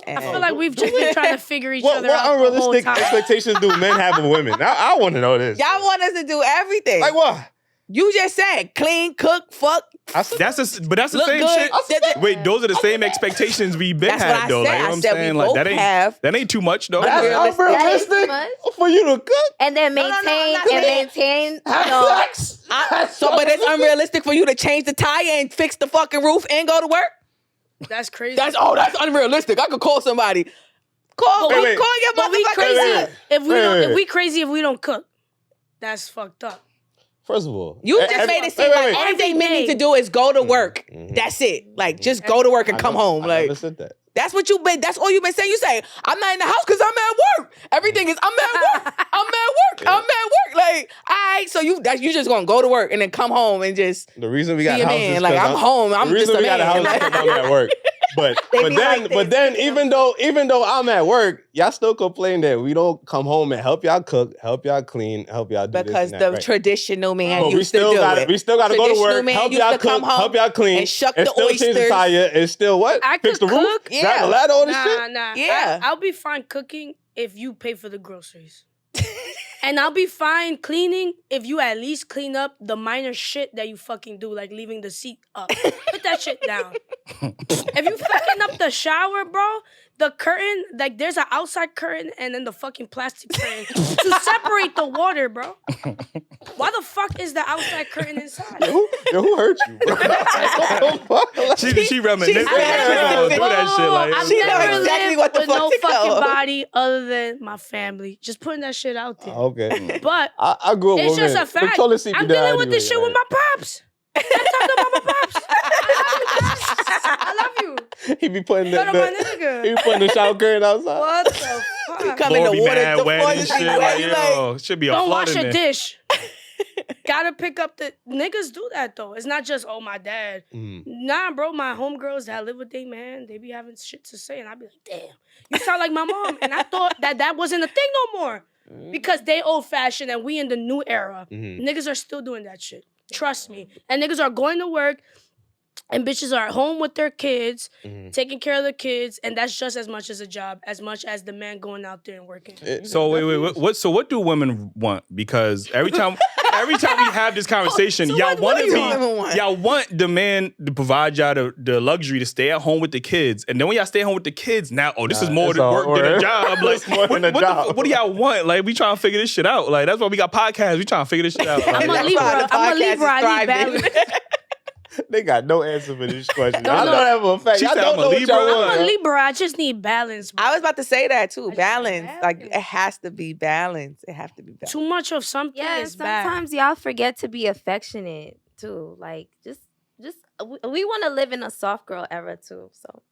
I feel like we've just been trying to figure each What other out the whole unrealistic time. expectations do men have of women? I want to know this. Y'all want us to do everything. Like what? You just said clean, cook, fuck. That's the Look same good. shit. Wait, those are the same expectations we've been That's what had I though. said. Like, you know I what I'm said we saying? Like, both have that ain't too much though. That's unrealistic. unrealistic for you to cook. And then maintain. But it's unrealistic for you to change the tire and fix the fucking roof and go to work. That's crazy. That's unrealistic. I could call somebody. Call your But we motherfucker. crazy if we don't. wait. If we crazy if we don't cook. That's fucked up. First of all, You just made it seem like everything men need to do is go to work. That's it. Like, just go to work and come home. I Like, never said that. that's what you've been. That's all you've been saying. You say, I'm not in the house because I'm at work. Everything is, I'm at work. I'm at work. I'm at work. Like, all right, so you just gonna go to work and then come home and just The reason we got be a houses man. is Like, 'cause I'm home. I'm the just reason a we got a house man. is 'cause I'm at work. But They be like this, then even though I'm at work, y'all still complain that we don't come home and help y'all cook, help y'all clean, help y'all do Because this and the that, right? traditional man But used to do it. we still got to go to Traditional work, man help used y'all to come cook, home help y'all clean, and shuck and the still change the oysters. tire, and still what? I Fix could the roof, cook. grab the ladder, all this shit. Nah. Yeah. I'll be fine cooking if you pay for the groceries. And I'll be fine cleaning if you at least clean up the minor shit that you fucking do, like leaving the seat up. Put that shit down. If you fucking up the shower, bro, the curtain, like there's an outside curtain and then the fucking plastic curtain to separate the water, bro. Why the fuck is the outside curtain inside? Who hurt you? Bro? She reminiscing. She said- Do that shit like. I've She know never exactly lived what the with fuck no to fucking go. body other than my family. Just putting that shit out there. Okay. But I grew up it's with just a fact. I'm dealing with this shit with my pops. I'm talking about my pops. I love you. He be putting But my nigga. he be putting the shower curtain outside. What the fuck? Come in Floor the be water, mad the wet floor and just shit. be wet. Like, You like, yo, should be a Don't flood wash in a there. dish. Gotta pick up the niggas do that though. It's not just my dad. Nah, bro, my homegirls that live with they man, they be having shit to say, and I be like, damn, you sound like my mom. And I thought that wasn't a thing no more because they old fashioned and we in the new era. Niggas are still doing that shit. Trust me. And niggas are going to work. And bitches are at home with their kids, taking care of the kids, and that's just as much as a job, as much as the man going out there and working. So wait, what do women want? Because every time we have this conversation, So y'all what want do to be, women want? y'all want the man to provide y'all the luxury to stay at home with the kids, and then when y'all stay home with the kids, now this is more it's than all work than a work. job. Like It's more than a job. What do y'all want? Like we trying to figure this shit out. Like that's why we got podcasts. We trying to figure this shit out. I'm Like, a Libra. I'm a Libra. I need balance. They got no answer for this question. I know that for a fact. She I said don't I'm a know what Libra. y'all I'm a want. Libra. I just need balance. I was about to say that too. I just Balance. need Like balance. it has to be balanced. It have to be balanced. Too much of something Yeah, is bad. sometimes y'all forget to be affectionate too. Like just we want to live in a soft girl era too. So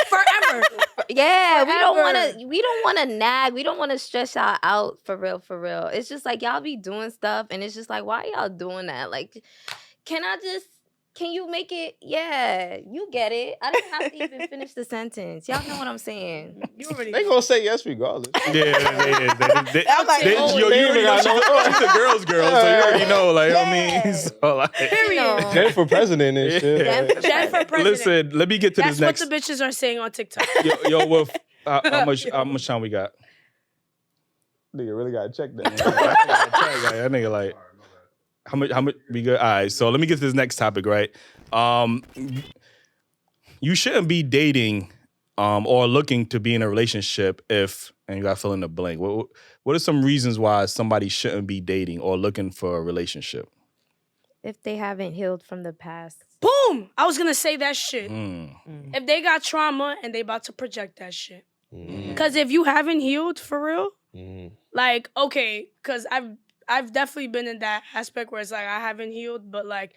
Forever. yeah, Forever. we don't want to nag. We don't want to stress y'all out for real. It's just like y'all be doing stuff, and it's just like, why y'all doing that? Like, can you make it? Yeah, you get it. I didn't have to even finish the sentence. Y'all know what I'm saying. You already They gonna say yes regardless. Yeah, they I'm like, you already know she's a girl's girl, so you already know, like, I mean, so like. Period. Jen for president and shit. Jen for president. Listen, let me get to That's this next. what the bitches are saying on TikTok. Yo, Wolf, how much time we got? Nigga really gotta check that. That nigga like. How much we good? All right, so let me get to this next topic, right? You shouldn't be dating or looking to be in a relationship if, and you got fill in the blank. What are some reasons why somebody shouldn't be dating or looking for a relationship? If they haven't healed from the past. Boom! I was gonna say that shit. If they got trauma and they about to project that shit. Because if you haven't healed for real, like, okay, because I've definitely been in that aspect where it's like I haven't healed, but like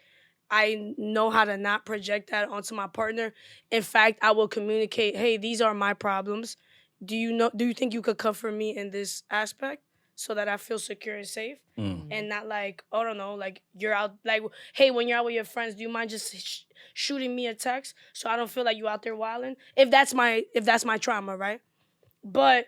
I know how to not project that onto my partner. In fact, I will communicate, hey, these are my problems. Do you think you could comfort me in this aspect so that I feel secure and safe? And not like, I don't know, like you're out, like, hey, when you're out with your friends, do you mind just shooting me a text so I don't feel like you out there wilding? If that's my trauma, right? But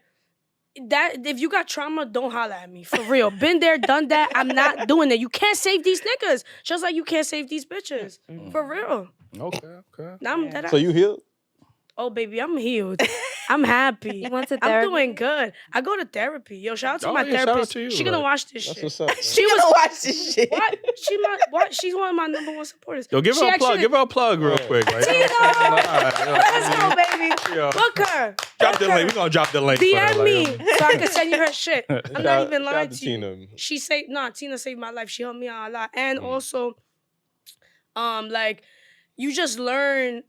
that if you got trauma, don't holler at me. For real. Been there, done that. I'm not doing it. You can't save these niggas. Just like you can't save these bitches. For real. Okay. Now I'm dead. So you healed? Oh, baby, I'm healed. I'm happy. You went to I'm therapy? doing good. I go to therapy. Yo, shout out to my yeah, shout out therapist. to you, She gonna like, watch this That's shit. what's up. She was watch this shit. What? She's one of my number one supporters. Yo, give her a plug. Give her a plug real quick. Like, Let's go, baby. Yo. Book her. Drop the link. We're gonna drop the link. for her, DM like, me so I can send you her shit. I'm not even lying to you. Tina. She saved Tina saved my life. She helped me out a lot. And also, like, you just learn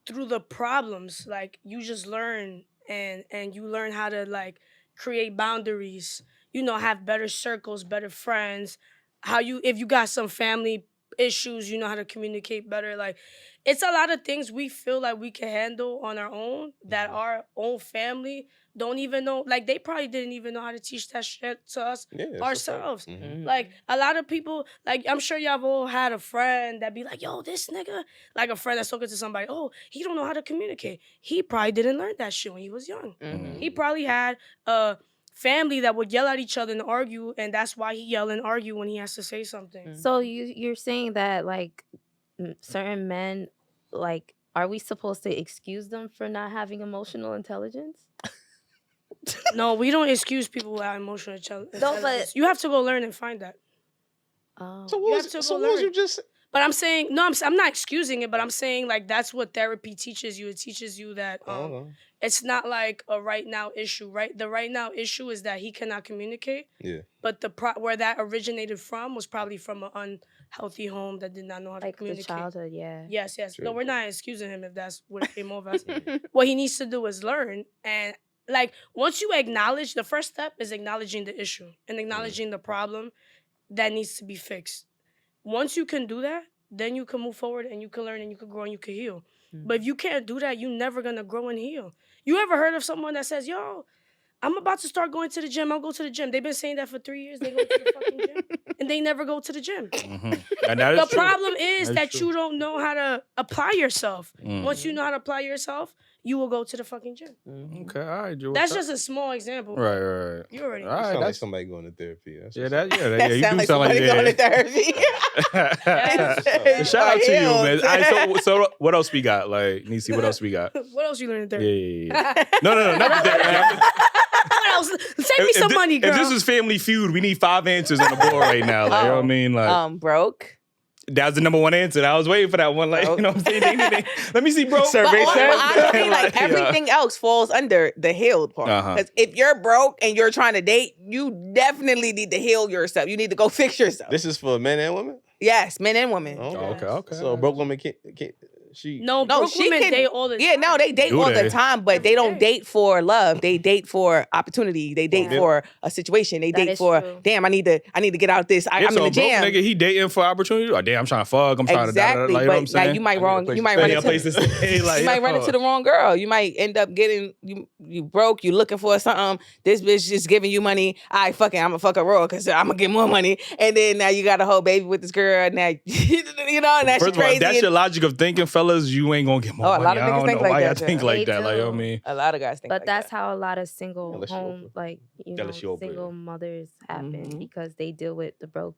through the problems. Like, you just learn and you learn how to like create boundaries, have better circles, better friends. If you got some family issues, you know how to communicate better. Like, it's a lot of things we feel like we can handle on our own that our own family don't even know. Like, they probably didn't even know how to teach that shit to us ourselves. Like, a lot of people, like, I'm sure y'all have all had a friend that be like, yo, this nigga, like a friend that's talking to somebody, oh, he don't know how to communicate. He probably didn't learn that shit when he was young. He probably had a family that would yell at each other and argue, and that's why he yell and argue when he has to say something. So you're saying that, like, certain men, like, are we supposed to excuse them for not having emotional intelligence? No, we don't excuse people without emotional intelligence. No, but you have to go learn and find that. Oh. So what was you just? But I'm saying, no, I'm not excusing it, but I'm saying, like, that's what therapy teaches you. It teaches you that it's not like a right now issue, right? The right now issue is that he cannot communicate. Yeah. But where that originated from was probably from an unhealthy home that did not know how to communicate. The childhood, yeah. Yes. True. No, we're not excusing him if that's what it came off as. What he needs to do is learn. And, like, once you acknowledge, the first step is acknowledging the issue and acknowledging the problem that needs to be fixed. Once you can do that, then you can move forward and you can learn and you can grow and you can heal. But if you can't do that, you're never going to grow and heal. You ever heard of someone that says, yo, I'm about to start going to the gym. I'll go to the gym. They've been saying that for 3 years. They go to the fucking gym. And they never go to the gym. And that is The true. problem is That that is true. you don't know how to apply yourself. Once you know how to apply yourself, you will go to the fucking gym. Okay, all right, Joe. That's just a small example. Right. You already know. All right, Sound like that's somebody going to therapy. That's yeah, what's that That you sound do like sound like somebody going to that. therapy. Shout out to you, Hell. man. All right, so what else we got? Like, Neecee, what else we got? What else you learned in therapy? Yeah. No, not the therapy. What else? Save me some money, girl. If this is Family Feud, we need 5 answers on the board right now. Like, you know what I mean? Like, Broke. That's the number one answer. I was waiting for that one. Like, you know what I'm saying? Let me see, bro. Survey says. Honestly, like everything else falls under the healed part. Because if you're broke and you're trying to date, you definitely need to heal yourself. You need to go fix yourself. This is for men and women? Yes, men and women. Okay. So a broke woman can't she broke women date all the time. Yeah, no, they date all the time, but they don't date for love. They date for opportunity. They date for a situation. They date for damn, I need to get out this. I'm in the jam. Nigga, he dating for opportunity. Oh, damn, I'm trying to fuck. I'm trying to like, you know what I'm saying? Like, you might run into the wrong girl. You might end up getting you broke. You looking for something. This bitch just giving you money. I'm gonna fuck a raw because I'm gonna get more money. And then now you got a whole baby with this girl. Now you know, and that's crazy. That's your logic of thinking, fellas. You ain't gonna get more money. A lot of niggas think like that. Think like that. Like, you know what I mean? A lot of guys think like that. But that's how a lot of single single mothers happen because they deal with the broke.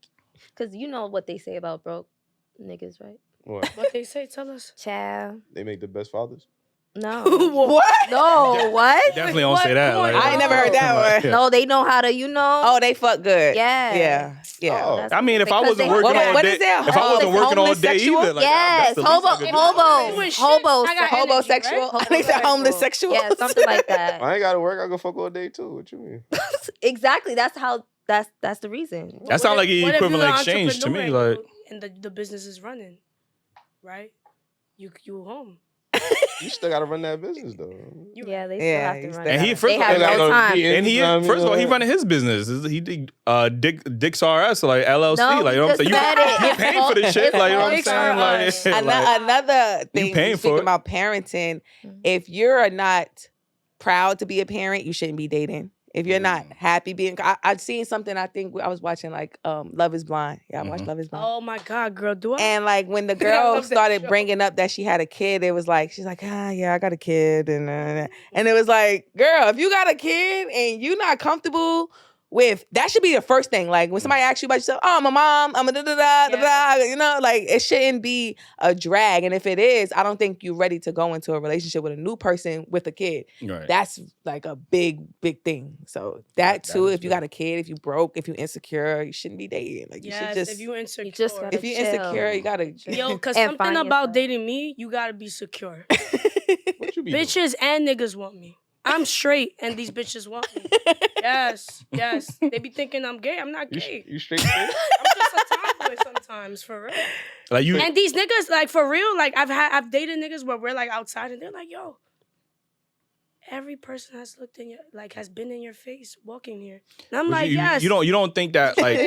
Because you know what they say about broke niggas, right? What they say? Tell us. Child. They make the best fathers? No. What? No, what? Definitely don't say that. Like, I ain't never heard that one. No, they know how to, Oh, they fuck good. Yeah. Yeah. I mean, if I wasn't working all day, if I wasn't working all day either, like, yes, homosexual. They said homosexual. Yeah, something like that. I ain't gotta work. I go fuck all day too. What you mean? Exactly. That's the reason. That sounds like an equivalent exchange to me. Like, and the business is running, right? You home. You still gotta run that business though. Yeah, they still have to run. And he first of all, he running his business. He Dick's RS, like LLC, like, you know what I'm saying? You paying for this shit, like, you know what I'm saying? Like, another thing, speaking about parenting, if you're not proud to be a parent, you shouldn't be dating. If you're not happy being, I've seen something. I think I was watching like Love Is Blind. Yeah, I watched Love Is Blind. Oh my God, girl, do I? And like when the girl started bringing up that she had a kid, it was like she's like, yeah, I got a kid, and it was like, girl, if you got a kid and you're not comfortable with, that should be the first thing. Like when somebody asks you about yourself, I'm a mom, I'm a da-da-da, you know, like it shouldn't be a drag. And if it is, I don't think you're ready to go into a relationship with a new person with a kid. Right. That's like a big thing. So that too, if you got a kid, if you broke, if you insecure, you shouldn't be dating. Like you should just, if you're insecure, if you're insecure, you gotta because something about dating me, you gotta be secure. What you be bitches and niggas want me. I'm straight and these bitches want me. Yes. They be thinking I'm gay. I'm not gay. You straight? I'm just a tomboy sometimes, for real. Like you and these niggas, like for real, like I've dated niggas where we're like outside and they're like, yo, every person has looked in your, like has been in your face walking here. And I'm like, yes. You don't think that, like,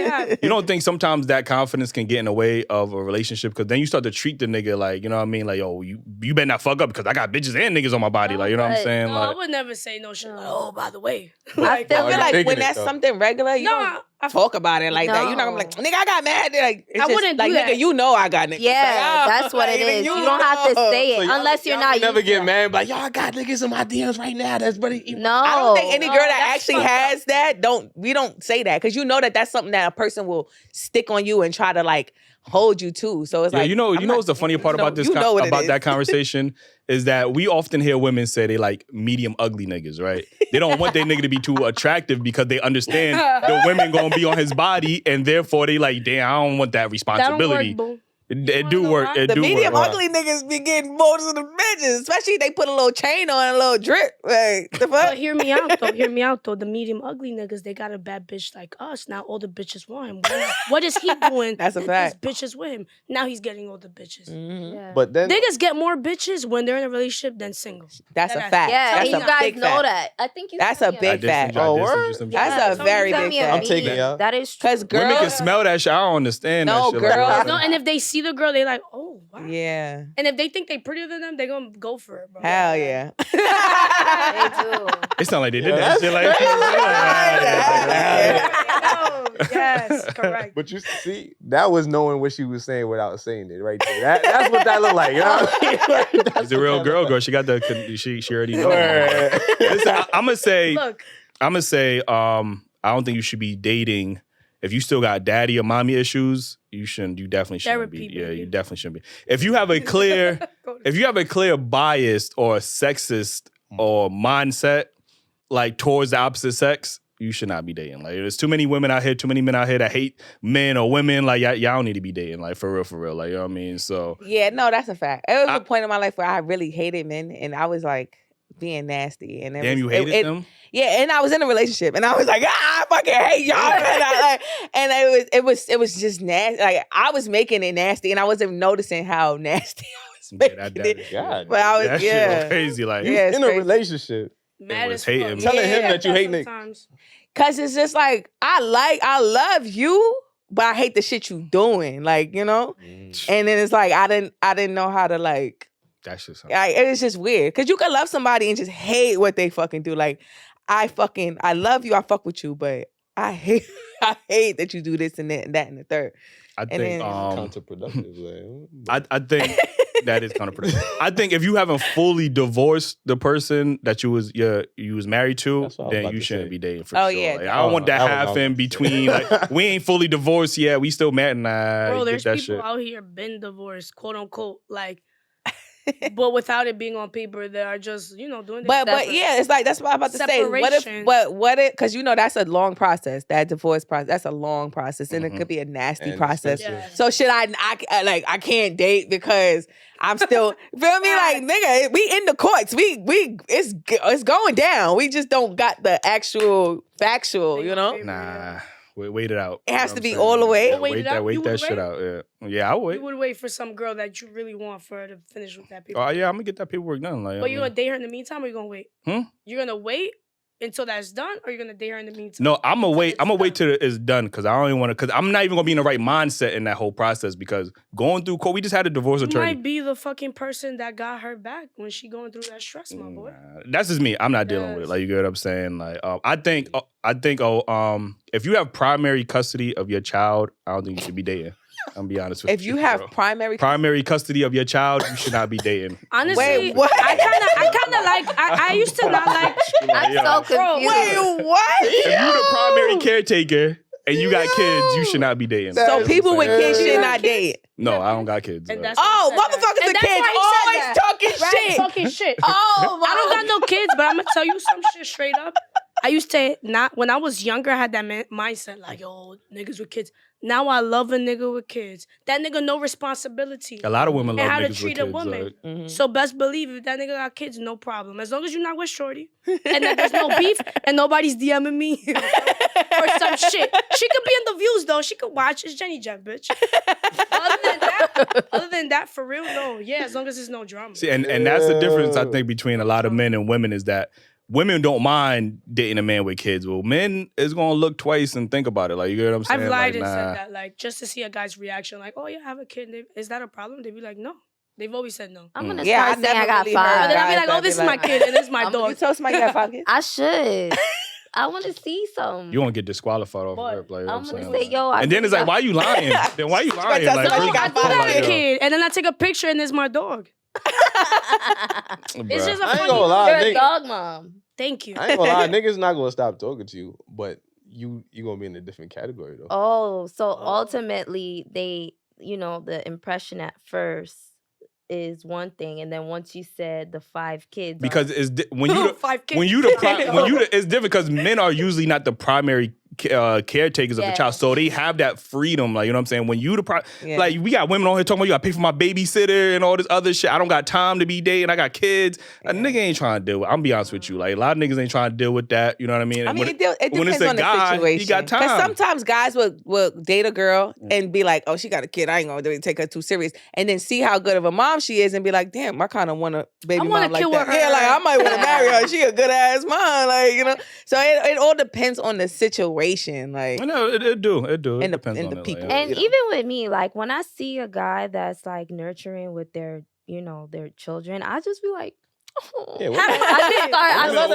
you don't think sometimes that confidence can get in the way of a relationship, because then you start to treat the nigga like, you know what I mean? Like, yo, you better not fuck up because I got bitches and niggas on my body. Like, you know what I'm saying? No, like, I would never say no shit. Like, oh, by the way. I feel like when that's something regular, you don't talk about it like that. You're not gonna be like, nigga, I got mad. Like, it's I just, wouldn't like, do that. nigga, you know I got niggas. Yeah, that's what it is. You don't have to say it unless you're not. Never get mad. Like, yo, I got niggas in my DMs right now. That's pretty. No, I don't think any girl that actually has that we don't say that, because you know that's something that a person will stick on you and try to like hold you to. So it's like, you know what's the funny part about this that conversation is that we often hear women say they like medium ugly niggas, right? They don't want their nigga to be too attractive because they understand the women gonna be on his body, and therefore they like, damn, I don't want that responsibility. That don't work, boo. It do work. The medium ugly niggas be getting most of the bitches, especially if they put a little chain on, a little drip. Like, the fuck? But hear me out though. The medium ugly niggas, they got a bad bitch like us. Now all the bitches want him. What is he doing? That's a fact. His bitches with him. Now he's getting all the bitches. Mm-hmm. Yeah. But then niggas get more bitches when they're in a relationship than single. That's a fact. Yeah, that's and you guys know fact. that. I think you. That's a big fact. That's a very big fact. I'm taking y'all. That is true. Because girls women can smell that shit. I don't understand No, that shit. girls- Like, No, and if they see the girl, they like, oh wow. Yeah. And if they think they prettier than them, they gonna go for it, bro. Hell yeah. They do. it sound like they did that shit. Like, Yes, correct. But you see, that was knowing what she was saying without saying it right there. That's what that looked like. You know what I mean? She's a real girl. She got the. She already knows. Listen, I'm gonna say. Look. I'm gonna say. I don't think you should be dating if you still got daddy or mommy issues. You shouldn't. You definitely shouldn't Therapy, be. Yeah, baby. you definitely shouldn't be. If you have a clear, bias or sexist or mindset like towards the opposite sex, you should not be dating. Like, there's too many women out here, too many men out here that hate men or women. Like, y'all don't need to be dating. Like, for real. Like, you know what I mean? So yeah, no, that's a fact. It was a point in my life where I really hated men, and I was like being nasty. And you hated them? Yeah, and I was in a relationship, and I was like, I fucking hate y'all. And it was just nasty. Like, I was making it nasty, and I wasn't noticing how nasty I was making it. God, but I was that shit was crazy. Like, you in a relationship. Mad as hating. fuck. Telling him that you hate Nick. Cause it's just like I love you, but I hate the shit you doing. Like, you know? And then it's like I didn't know how to like that's just it was just weird. Cause you can love somebody and just hate what they fucking do. Like, I love you, I fuck with you, but I hate that you do this and that and that and the third. I think counterproductive. I think that is counterproductive. I think if you haven't fully divorced the person that you was married to, then you shouldn't be dating for sure. Yeah. Like, I don't want that happen between like we ain't fully divorced yet. We still married. Nah, bro, there's that people shit. out here been divorced, quote unquote, like. But without it being on paper, they are just, doing this. But yeah, it's like, that's what I'm about to say. What if, because that's a long process, that divorce process, that's a long process, and it could be a nasty process. Yeah. So should I can't date because I'm still, feel me? Like, nigga, we in the courts, it's going down. We just don't got the actual factual, Nah. Wait it out. It has to be all the way. Wait that shit out. Yeah, I would. You would wait for some girl that you really want for her to finish with that paperwork. Oh yeah, I'm gonna get that paperwork done. Like, but you gonna date her in the meantime, or you gonna wait? You're gonna wait until that's done, or you're gonna date her in the meantime? No, I'm gonna wait. I'm gonna wait till it's done because I don't even want to. Because I'm not even gonna be in the right mindset in that whole process. Because going through court, we just had a divorce attorney. You might be the fucking person that got her back when she going through that stress, my boy. That's just me. I'm not dealing with it. Like, you get what I'm saying? Like, I think, if you have primary custody of your child, I don't think you should be dating. I'm gonna be honest with you. If you have primary custody of your child, you should not be dating. Honestly, wait, what? I kind of like. I used to not like. I'm so confused. Wait, what? If you're the primary caretaker and you got kids, you should not be dating. So people with kids should not date. No, I don't got kids. And motherfuckers with kids always talking shit. Oh, I don't got no kids, but I'm gonna tell you some shit straight up. I used to when I was younger, I had that mindset like, yo, niggas with kids. Now I love a nigga with kids. That nigga no responsibility. A lot of women love and how niggas to treat with a woman. kids. So best believe if that nigga got kids, no problem. As long as you're not with shorty and that there's no beef and nobody's DMing me or some shit. She could be in the views though. She could watch. It's Jennie Jeff, bitch. Other than that, for real, no. Yeah, as long as there's no drama. See, and that's the difference I think between a lot of men and women is that women don't mind dating a man with kids. Well, men is gonna look twice and think about it. Like, you get what I'm saying? I've lied and said that, like, just to see a guy's reaction. Like, oh yeah, I have a kid. Is that a problem? They'd be like, no. They've always said no. I'm gonna start saying I got 5. But then I'd be like, oh, this is my kid and this is my dog. You told somebody you got 5 kids? I should. I want to see some. You want to get disqualified off rap, like, I'm gonna say, yo. And then it's like, why you lying? Then why you lying? No, like, I do have a kid, and then I take a picture and there's my dog. It's just a funny. You're a dog mom. Thank you. I ain't gonna lie, niggas not gonna stop talking to you, but you gonna be in a different category though. Oh, so ultimately they, the impression at first is one thing, and then once you said the 5 kids, because it's when you 5 kids. when you it's different because men are usually not the primary caretakers of the child, so they have that freedom. Like, you know what I'm saying? When you like, we got women on here talking about, you got to pay for my babysitter and all this other shit. I don't got time to be dating. I got kids. A nigga ain't trying to deal with. I'm be honest with you. Like, a lot of niggas ain't trying to deal with that. You know what I mean? I mean, it when depends it's a on guy, the situation. he got time. Because sometimes guys will date a girl and be like, oh, she got a kid. I ain't gonna take her too serious. And then see how good of a mom she is and be like, damn, I kind of want a baby mom like that. Yeah, like, I might want to marry her. She a good ass mom. Like, So it all depends on the situation. Like, no, it do. It and depends on the people. Like, and even with me, like, when I see a guy that's like nurturing with their, their children, I just be like, oh. Yeah, I love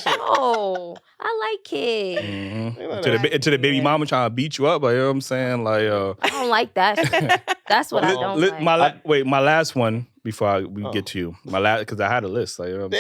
that. Oh, I like kids. Mm-hmm. To the baby mama trying to beat you up, like, you know what I'm saying? Like, I don't like that shit. That's what I don't like. My last one before we get to you. My last, because I had a list. Like, you know what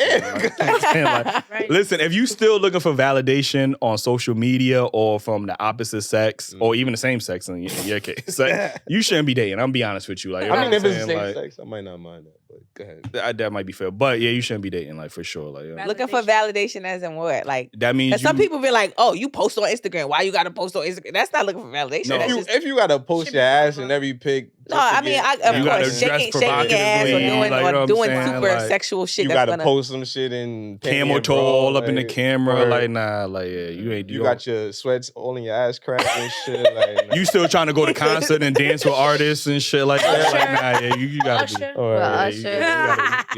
I'm saying? Like, listen, if you still looking for validation on social media or from the opposite sex or even the same sex in your case, like, you shouldn't be dating. I'm gonna be honest with you. Like, I mean, if it's the same sex, I might not mind that. But. But go ahead. That might be fair. But yeah, you shouldn't be dating, like, for sure. Like, looking for validation as in what? Like, that means some people be like, oh, you post on Instagram. Why you got to post on Instagram? That's not looking for validation. No. If you got to post your ass in every pic. No, I mean, of course, shaking ass or doing super sexual shit. You got to post some shit in camel toe all up in the camera. Like, nah, like, yeah, you ain't. You got your sweats all in your ass crack and shit. Like, nah. You still trying to go to concert and dance with artists and shit like that. Like, nah, yeah, you gotta be.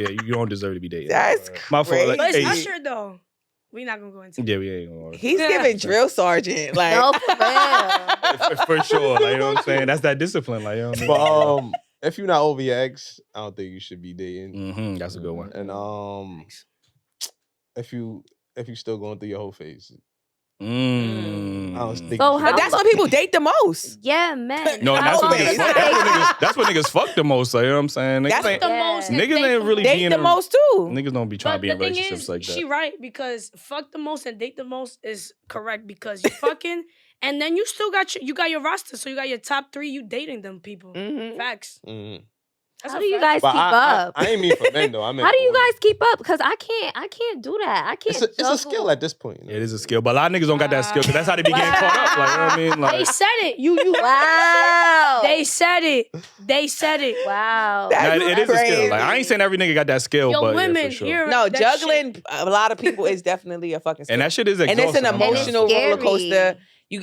Yeah, you don't deserve to be dating. That's my fault. Like, but it's Usher though. We not gonna go into it. Yeah, we ain't gonna. He's giving drill sergeant. Like, no, for real. For sure. Like, you know what I'm saying? That's that discipline. Like, you know what I mean? But if you're not over your ex, I don't think you should be dating. Mm-hmm, that's a good one. And if you still going through your whole phase. I don't think but that's when people date the most. Yeah, man. No, that's what niggas fuck the most. Like, you know what I'm saying? Niggas That's ain't, the most. niggas ain't really date being the most too. Niggas don't be trying to be in the thing relationships is, like that. She right, because fuck the most and date the most is correct, because you fucking and then you still got your roster, so you got your top 3. You dating them people. Mm-hmm. Facts. Mm-hmm. How do you guys keep up? I ain't mean for men though. I mean, how do you guys keep up? Because I can't do that. I can't. It's a skill at this point. It is a skill, but a lot of niggas don't got that skill, because that's how they be getting caught up. Like, you know what I mean? Like, They said it. You. Wow. They said it. Wow. it is a skill. Like, I ain't saying every nigga got that skill, Yo, but women, yeah, for sure. here, No, that juggling shit. a lot of people is definitely a fucking skill. And that shit is exhausting. And it's an emotional roller coaster. You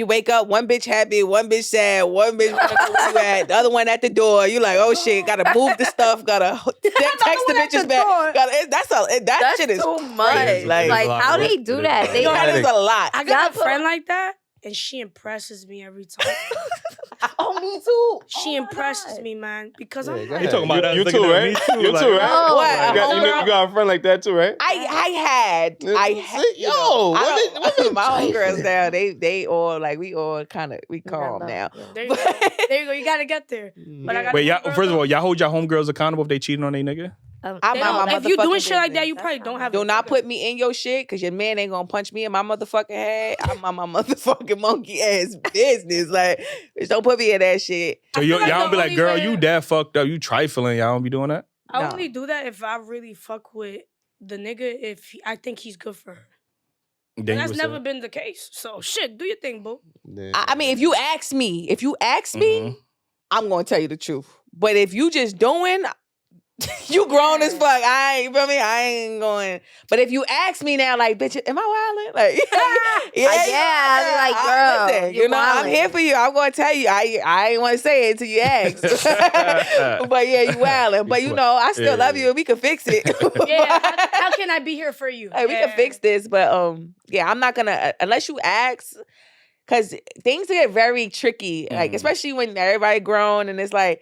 wake up, one bitch happy, one bitch sad, one bitch wanna know where you at, the other one at the door. You like, oh shit, gotta move the stuff, gotta text the bitches back. That shit is too much. Like how they do that? That is a lot. I got a friend like that, and she impresses me every time. Oh, me too. She impresses me, man, because I'm. You talking about that? You too, right? You too, right? Oh, what? You got a friend like that too, right? I had. My homegirls now, they all like, we all kind of, we calm now. There you go. There you go. You gotta get there. But I got. Wait, first of all, y'all hold your homegirls accountable if they cheating on their nigga? If you doing shit like that, you probably don't have. Do not put me in your shit, because your man ain't gonna punch me in my motherfucking head. I'm on my motherfucking monkey ass business. Like, bitch, don't put me in that shit. So y'all don't be like, girl, you that fucked up, you trifling. Y'all don't be doing that? I only do that if I really fuck with the nigga, if I think he's good for her. And that's never been the case. So shit, do your thing, boo. I mean, if you ask me, I'm gonna tell you the truth. But if you just doing, you grown as fuck. I ain't going. But if you ask me now, like, bitch, am I wildin'? Like, I'm like, girl, listen, you know, I'm here for you. I'm gonna tell you. I ain't want to say it until you ask. But yeah, you wildin'. But you know, I still love you, and we can fix it. How can I be here for you? Like, we can fix this, but yeah, I'm not gonna unless you ask. Because things get very tricky, like especially when everybody grown and it's like,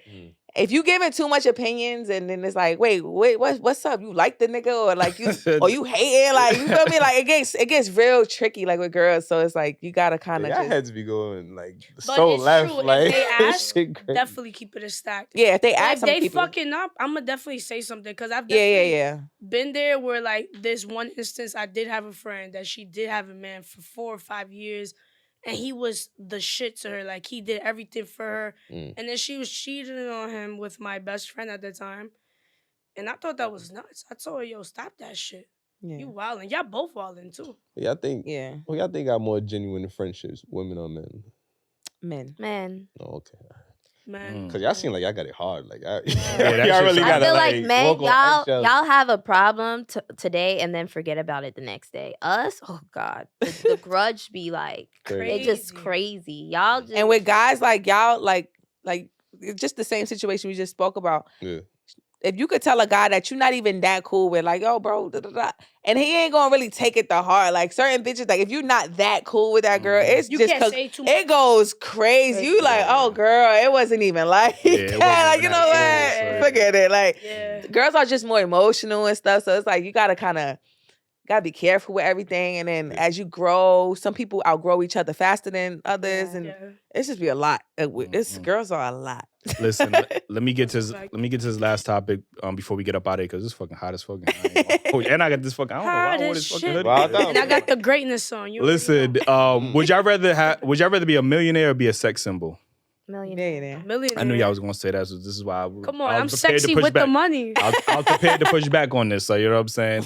if you giving too much opinions and then it's like, wait, what's up? You like the nigga or like you or you hating? Like, you feel me? Like it gets real tricky, like with girls. So it's like you gotta kind of your heads be going like but so it's left. True. Like, if they ask, definitely keep it a stack. Yeah, if they ask, if they fucking up, I'm gonna definitely say something, because I've been there where like this one instance, I did have a friend that she did have a man for 4 or 5 years. And he was the shit to her. Like, he did everything for her. And then she was cheating on him with my best friend at the time. And I thought that was nuts. I told her, yo, stop that shit. Yeah. You wildin'. Y'all both wildin' too. Y'all think got more genuine friendships, women or men? Men. Oh, okay. Man. Because y'all seem like y'all got it hard. Like, y'all really got it. I feel like men, y'all have a problem today and then forget about it the next day. Us, oh God, the grudge be like crazy. It's just crazy. Y'all just, and with guys like y'all, like it's just the same situation we just spoke about. Yeah. If you could tell a guy that you're not even that cool with, like, yo, bro, and he ain't gonna really take it to heart. Like, certain bitches, like, if you're not that cool with that girl, it's you just can't say too much. It goes crazy. You like, oh, girl, it wasn't even like that. Like, you know what? Forget it. Like, girls are just more emotional and stuff. So it's like you gotta be careful with everything. And then as you grow, some people outgrow each other faster than others, and it's just be a lot. Girls are a lot. Listen, let me get to this last topic before we get up out of here, because it's fucking hot as fucking. And I got this fucking. I don't know why I wore this fucking hoodie. And I got the greatness on you. Listen, would y'all rather be a millionaire or be a sex symbol? Millionaire. I knew y'all was gonna say that, so this is why Come on, I was I'm prepared sexy to push with back. the money. I was prepared to push back on this, so you know what I'm saying?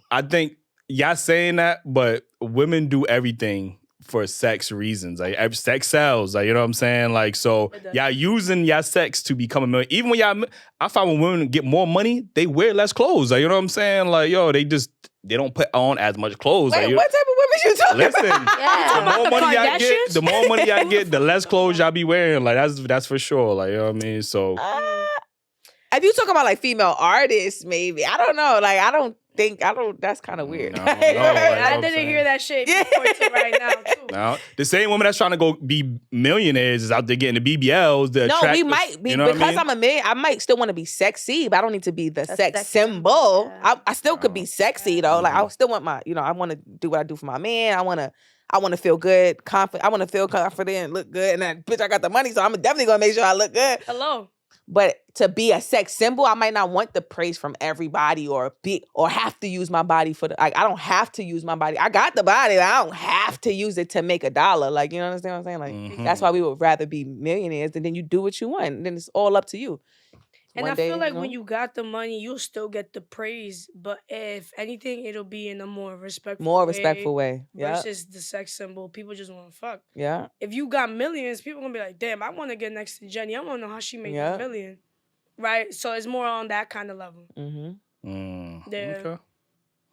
I think y'all saying that, but women do everything for sex reasons. Like sex sells, like you know what I'm saying? Like so y'all using y'all sex to become a million. Even when y'all, I find when women get more money, they wear less clothes. Like you know what I'm saying? Like yo, they don't put on as much clothes. Wait, like, what type of women you talking listen, about? the more money y'all get, the more money y'all get, the less clothes y'all be wearing. Like that's for sure. Like you know what I mean? So if you talking about like female artists, maybe I don't know. Like I don't. That's kind of weird. No, I didn't hear that shit right now too. No, the same woman that's trying to go be millionaires is out there getting the BBLs. We might be because I'm a man. I might still want to be sexy, but I don't need to be the sex symbol. Yeah. I still could be sexy though. Like I still want my, I want to do what I do for my man. I want to feel good, confident. I want to feel confident, look good, and then bitch, I got the money, so I'm definitely gonna make sure I look good. Hello. But to be a sex symbol, I might not want the praise from everybody or have to use my body for I don't have to use my body. I got the body. I don't have to use it to make $1. Like, you understand what I'm saying? Like, that's why we would rather be millionaires and then you do what you want. And then it's all up to you. And I feel like when you got the money, you'll still get the praise. But if anything, it'll be in a more respectful way. Yeah. Versus the sex symbol. People just want to fuck. Yeah. If you got millions, people going to be like, damn, I want to get next to Jennie. I want to know how she made $1 million. Right? So it's more on that kind of level. Mm-hmm. Yeah. Okay.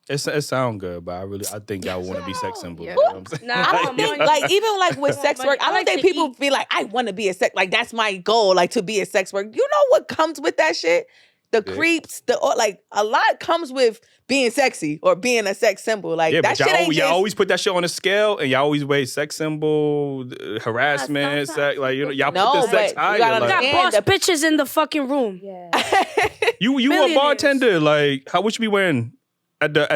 It sounds good, but I think y'all want to be sex symbols. Yeah. You know what I'm saying? Nah, I don't think, like, even like with sex work, I don't think people be like, I want to be a sex, like, that's my goal, like, to be a sex worker. You know what comes with that shit? The creeps, like, a lot comes with being sexy or being a sex symbol. Like, that shit ain't y'all always put that shit on a scale, and y'all always weigh sex symbol, harassment, sex, like, y'all put the sex higher. You got boss bitches in the fucking room. Yeah. You a bartender, like, what you be wearing? At the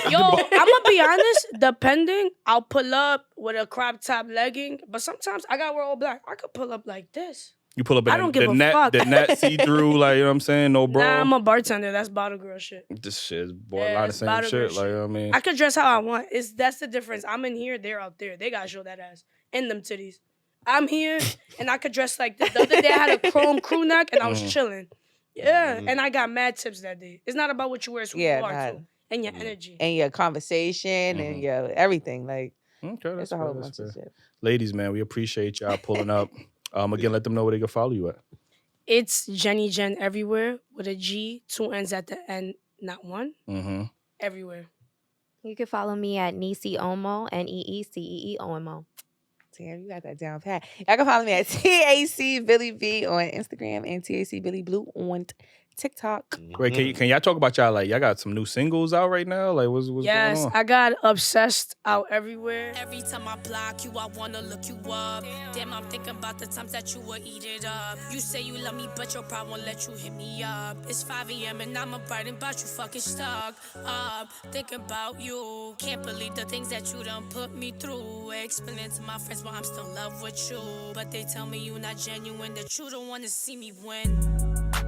Yo, I'm gonna be honest. Depending, I'll pull up with a crop top legging, but sometimes I gotta wear all black. I could pull up like this. You pull up I don't give a fuck. The net see through, like you know what I'm saying, no bra. Nah, I'm a bartender. That's bottle girl shit. This shit is a lot of same shit. Like you know what I mean, I could dress how I want. That's the difference. I'm in here, they're out there. They gotta show that ass and them titties. I'm here and I could dress like this. The other day I had a chrome crew neck and I was chilling. Yeah, and I got mad tips that day. It's not about what you wear, it's who you are too. And your energy. And your conversation and your everything. Like, okay, it's a whole bunch of shit. Ladies, man, we appreciate y'all pulling up. Again, let them know where they can follow you at. It's Jennie Jen everywhere with a G, 2 N's at the end, not one. Everywhere. You can follow me at Neecee Omo, NeeCeeOmo. Damn, you got that down pat. Y'all can follow me at TAC Billy B on Instagram and TAC Billy Blue on TikTok. Wait, can y'all talk about y'all got some new singles out right now? Like what's going on? Yes, I got Obsessed out everywhere. Every time I block you, I wanna look you up. Damn, I'm thinking about the times that you would eat it up. You say you love me, but your pride won't let you hit me up. It's 5 a.m. and I'm up writing about you fucking stuck up. Thinking about you. Can't believe the things that you done put me through. Explaining to my friends why I'm still in love with you. But they tell me you not genuine, that you don't wanna see me win.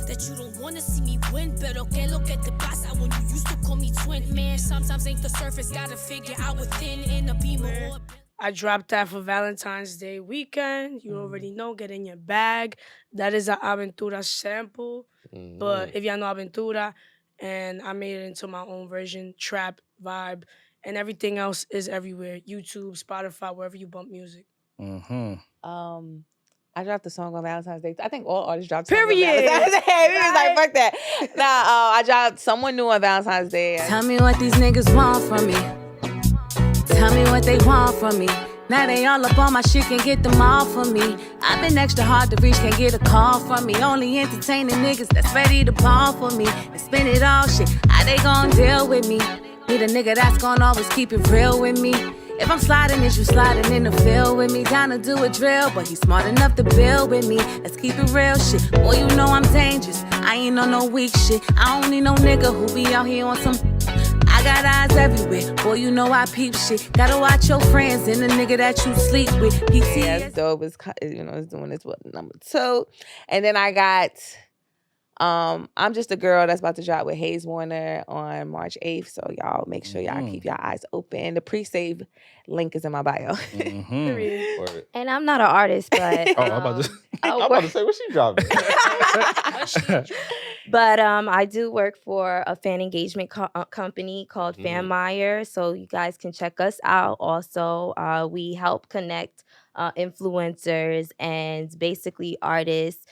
That you don't wanna see me win, pero que lo que te pasa when you used to call me twin. Man, sometimes ain't the surface, gotta figure out within in a beamer. I dropped that for Valentine's Day weekend. You already know, get in your bag. That is a Aventura sample. But if y'all know Aventura, and I made it into my own version, trap, vibe, and everything else is everywhere. YouTube, Spotify, wherever you bump music. I dropped the song on Valentine's Day. I think all artists dropped songs on Valentine's Day. We was like, fuck that. I dropped Someone New on Valentine's Day. Tell me what these niggas want from me. Tell me what they want from me. Now they all up on my shit, can get them all from me. I've been extra hard to reach, can't get a call from me. Only entertaining niggas that's ready to ball for me. And spend it all shit, how they gon' deal with me? Need a nigga that's gon' always keep it real with me. If I'm sliding, is you sliding in the field with me? Down to do a drill, but he's smart enough to build with me. Let's keep it real shit. Boy, you know I'm dangerous. I ain't on no weak shit. I don't need no nigga who be out here on some. I got eyes everywhere. Boy, you know I peep shit. Gotta watch your friends and the nigga that you sleep with. Yeah, that's dope. It's doing this number 2. And then I got I'm just a girl that's about to drop with Hayes Warner on March 8th. So y'all make sure y'all keep your eyes open. The pre-save link is in my bio. And I'm not an artist, but I'm about to say, what's she dropping? But I do work for a fan engagement company called Fan Meyer, so you guys can check us out. Also, we help connect influencers and basically artists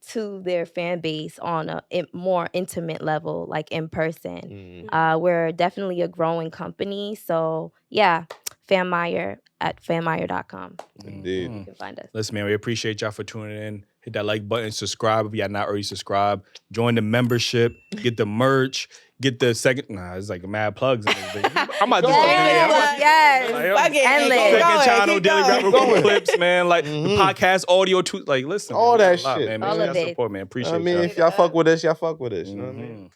to their fan base on a more intimate level, like in person. We're definitely a growing company, so yeah, Fan Meyer at fanmeyer.com. Indeed. You can find us. Listen, man, we appreciate y'all for tuning in. Hit that like button, subscribe if y'all not already subscribed. Join the membership, get the merch, get the second. Nah, it's like mad plugs. I'm about to second channel, Daily Rapper clips, man. Like the podcast audio too. Like, listen, all man, that shit, man. All Make of sure it. support, man. Appreciate I mean, y'all. if y'all fuck with us, y'all fuck with us. You know what I mean?